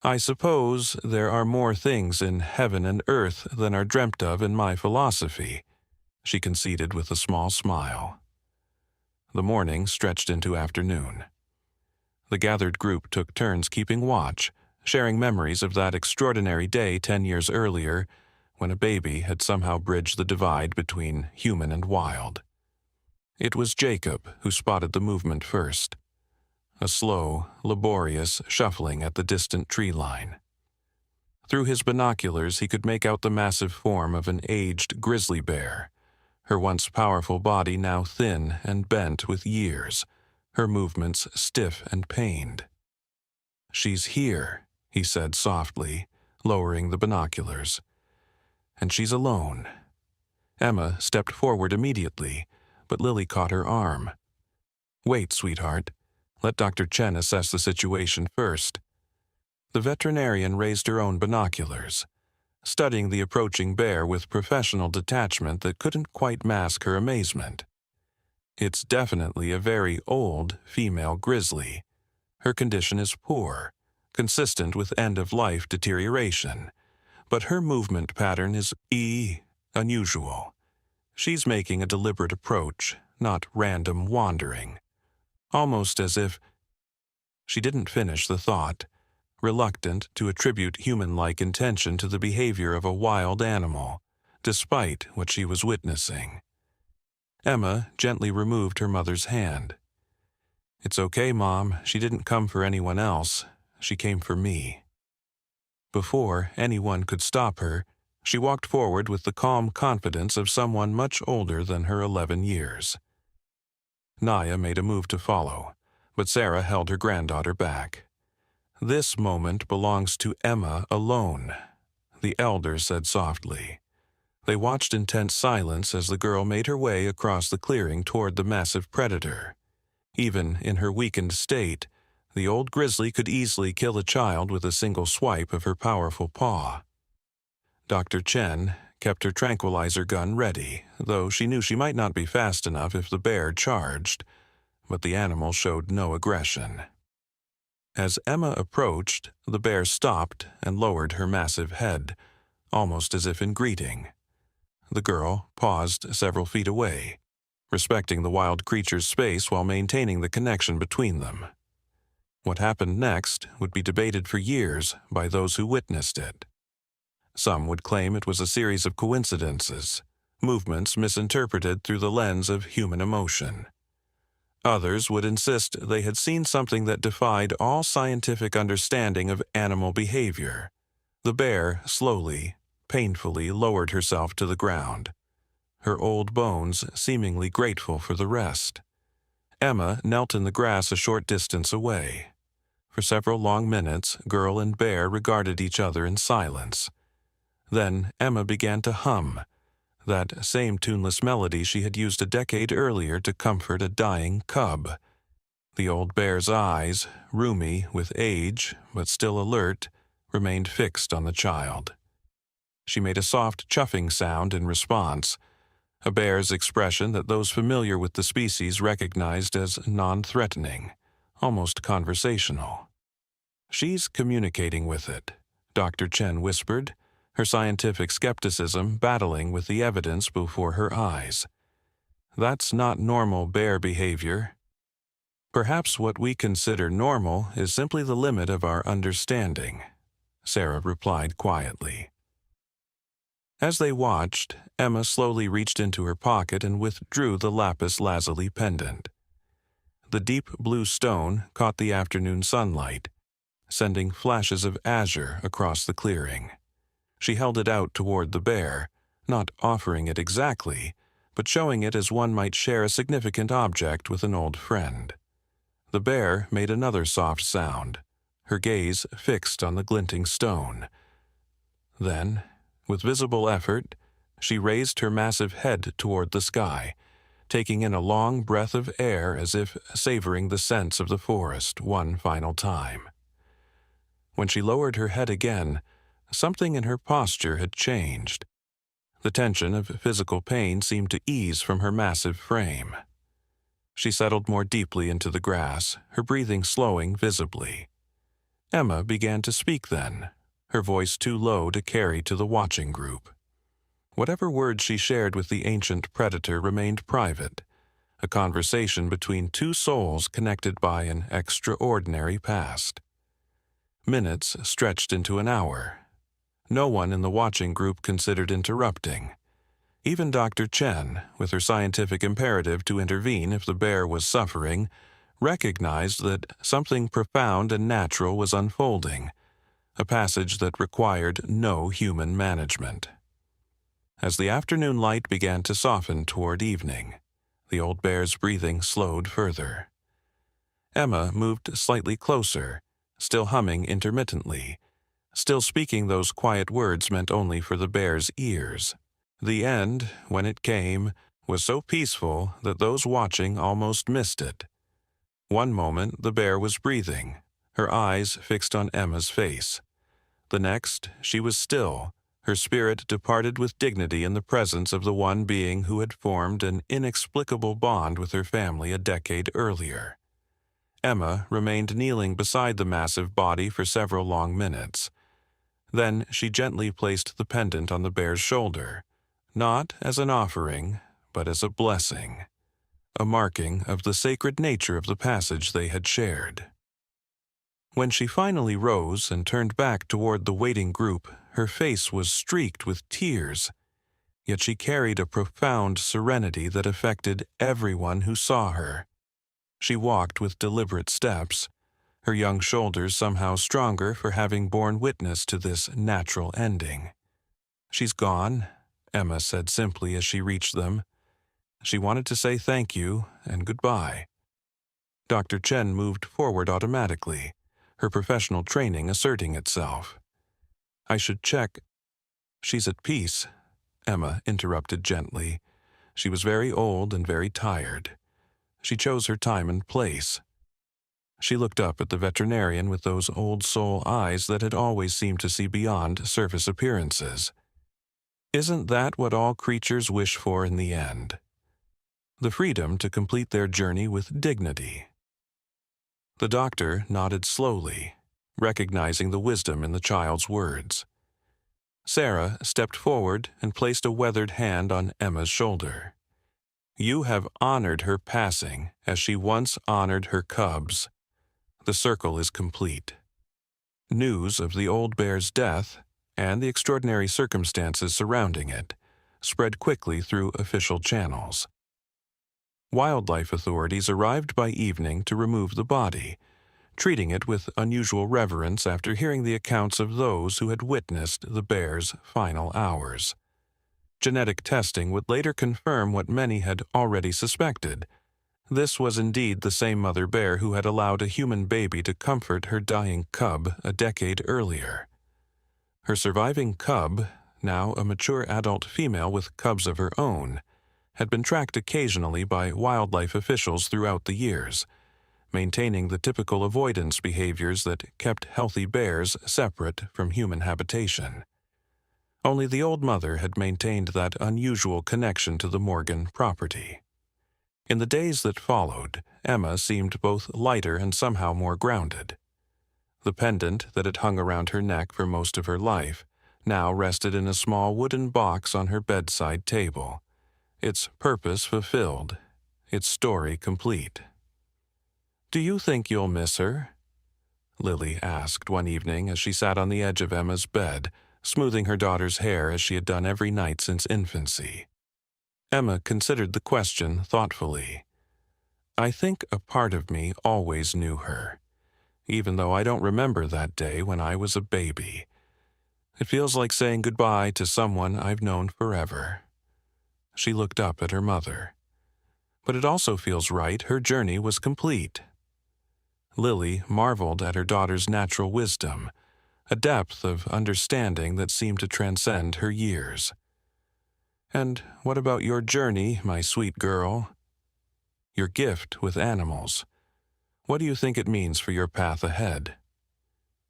"I suppose there are more things in heaven and earth than are dreamt of in my philosophy," she conceded with a small smile. The morning stretched into afternoon. The gathered group took turns keeping watch, sharing memories of that extraordinary day 10 years earlier, when a baby had somehow bridged the divide between human and wild. It was Jacob who spotted the movement first, a slow, laborious shuffling at the distant tree line. Through his binoculars he could make out the massive form of an aged grizzly bear, her once powerful body now thin and bent with years, her movements stiff and pained. "She's here," he said softly, lowering the binoculars. "And she's alone." Emma stepped forward immediately, but Lily caught her arm. "Wait, sweetheart. Let Dr. Chen assess the situation first." The veterinarian raised her own binoculars, studying the approaching bear with professional detachment that couldn't quite mask her amazement. It's definitely a very old female grizzly. Her condition is poor, consistent with end-of-life deterioration, but her movement pattern is unusual. She's making a deliberate approach, not random wandering. Almost as if she didn't finish the thought, reluctant to attribute human-like intention to the behavior of a wild animal, despite what she was witnessing. Emma gently removed her mother's hand. "It's okay, Mom. She didn't come for anyone else. She came for me." Before anyone could stop her, she walked forward with the calm confidence of someone much older than her 11 years. Naya made a move to follow, but Sarah held her granddaughter back. "This moment belongs to Emma alone," the elder said softly. They watched in tense silence as the girl made her way across the clearing toward the massive predator. Even in her weakened state, the old grizzly could easily kill a child with a single swipe of her powerful paw. Dr. Chen kept her tranquilizer gun ready, though she knew she might not be fast enough if the bear charged, but the animal showed no aggression. As Emma approached, the bear stopped and lowered her massive head, almost as if in greeting. The girl paused several feet away, respecting the wild creature's space while maintaining the connection between them. What happened next would be debated for years by those who witnessed it. Some would claim it was a series of coincidences, movements misinterpreted through the lens of human emotion. Others would insist they had seen something that defied all scientific understanding of animal behavior. The bear slowly, painfully lowered herself to the ground, her old bones seemingly grateful for the rest. Emma knelt in the grass a short distance away. For several long minutes, girl and bear regarded each other in silence. Then Emma began to hum, that same tuneless melody she had used a decade earlier to comfort a dying cub. The old bear's eyes, rheumy with age but still alert, remained fixed on the child. She made a soft chuffing sound in response, a bear's expression that those familiar with the species recognized as non-threatening, almost conversational. "She's communicating with it," Dr. Chen whispered, her scientific skepticism battling with the evidence before her eyes. "That's not normal bear behavior. Perhaps what we consider normal is simply the limit of our understanding," Sarah replied quietly. As they watched, Emma slowly reached into her pocket and withdrew the lapis lazuli pendant. The deep blue stone caught the afternoon sunlight, sending flashes of azure across the clearing. She held it out toward the bear, not offering it exactly, but showing it as one might share a significant object with an old friend. The bear made another soft sound, her gaze fixed on the glinting stone. Then, with visible effort, she raised her massive head toward the sky, taking in a long breath of air as if savoring the scents of the forest one final time. When she lowered her head again, something in her posture had changed. The tension of physical pain seemed to ease from her massive frame. She settled more deeply into the grass, her breathing slowing visibly. Emma began to speak then, her voice too low to carry to the watching group. Whatever words she shared with the ancient predator remained private, a conversation between two souls connected by an extraordinary past. Minutes stretched into an hour. No one in the watching group considered interrupting. Even Dr. Chen, with her scientific imperative to intervene if the bear was suffering, recognized that something profound and natural was unfolding, a passage that required no human management. As the afternoon light began to soften toward evening, the old bear's breathing slowed further. Emma moved slightly closer, still humming intermittently, still speaking those quiet words meant only for the bear's ears. The end, when it came, was so peaceful that those watching almost missed it. One moment the bear was breathing, her eyes fixed on Emma's face. The next, she was still, her spirit departed with dignity in the presence of the one being who had formed an inexplicable bond with her family a decade earlier. Emma remained kneeling beside the massive body for several long minutes. Then she gently placed the pendant on the bear's shoulder, not as an offering, but as a blessing, a marking of the sacred nature of the passage they had shared. When she finally rose and turned back toward the waiting group, her face was streaked with tears, yet she carried a profound serenity that affected everyone who saw her. She walked with deliberate steps, her young shoulders somehow stronger for having borne witness to this natural ending. "She's gone," Emma said simply as she reached them. "She wanted to say thank you and goodbye." Dr. Chen moved forward automatically, her professional training asserting itself. "I should check—" "She's at peace," Emma interrupted gently. She was very old and very tired. She chose her time and place. She looked up at the veterinarian with those old soul eyes that had always seemed to see beyond surface appearances. Isn't that what all creatures wish for in the end? The freedom to complete their journey with dignity. The doctor nodded slowly, recognizing the wisdom in the child's words. Sarah stepped forward and placed a weathered hand on Emma's shoulder. "You have honored her passing as she once honored her cubs. The circle is complete." News of the old bear's death, and the extraordinary circumstances surrounding it, spread quickly through official channels. Wildlife authorities arrived by evening to remove the body, treating it with unusual reverence after hearing the accounts of those who had witnessed the bear's final hours. Genetic testing would later confirm what many had already suspected. This was indeed the same mother bear who had allowed a human baby to comfort her dying cub a decade earlier. Her surviving cub, now a mature adult female with cubs of her own, had been tracked occasionally by wildlife officials throughout the years, maintaining the typical avoidance behaviors that kept healthy bears separate from human habitation. Only the old mother had maintained that unusual connection to the Morgan property. In the days that followed, Emma seemed both lighter and somehow more grounded. The pendant that had hung around her neck for most of her life now rested in a small wooden box on her bedside table, its purpose fulfilled, its story complete. "Do you think you'll miss her?" Lily asked one evening as she sat on the edge of Emma's bed, smoothing her daughter's hair as she had done every night since infancy. Emma considered the question thoughtfully. "I think a part of me always knew her, even though I don't remember that day when I was a baby. It feels like saying goodbye to someone I've known forever." She looked up at her mother. "But it also feels right her journey was complete." Lily marveled at her daughter's natural wisdom, a depth of understanding that seemed to transcend her years. "And what about your journey, my sweet girl? Your gift with animals. What do you think it means for your path ahead?"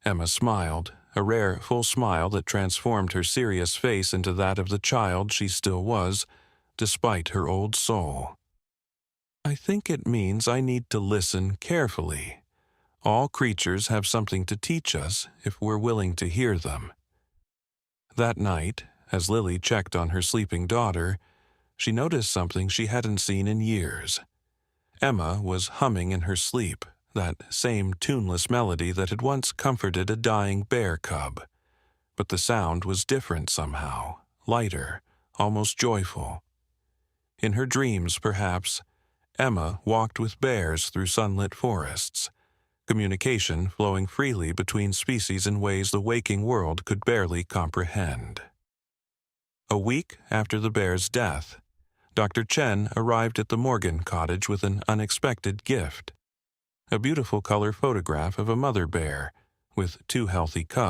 Emma smiled, a rare, full smile that transformed her serious face into that of the child she still was, despite her old soul. "I think it means I need to listen carefully. All creatures have something to teach us if we're willing to hear them." That night, as Lily checked on her sleeping daughter, she noticed something she hadn't seen in years. Emma was humming in her sleep, that same tuneless melody that had once comforted a dying bear cub. But the sound was different somehow, lighter, almost joyful. In her dreams, perhaps, Emma walked with bears through sunlit forests, communication flowing freely between species in ways the waking world could barely comprehend. A week after the bear's death, Dr. Chen arrived at the Morgan cottage with an unexpected gift, a beautiful color photograph of a mother bear with 2 healthy cubs.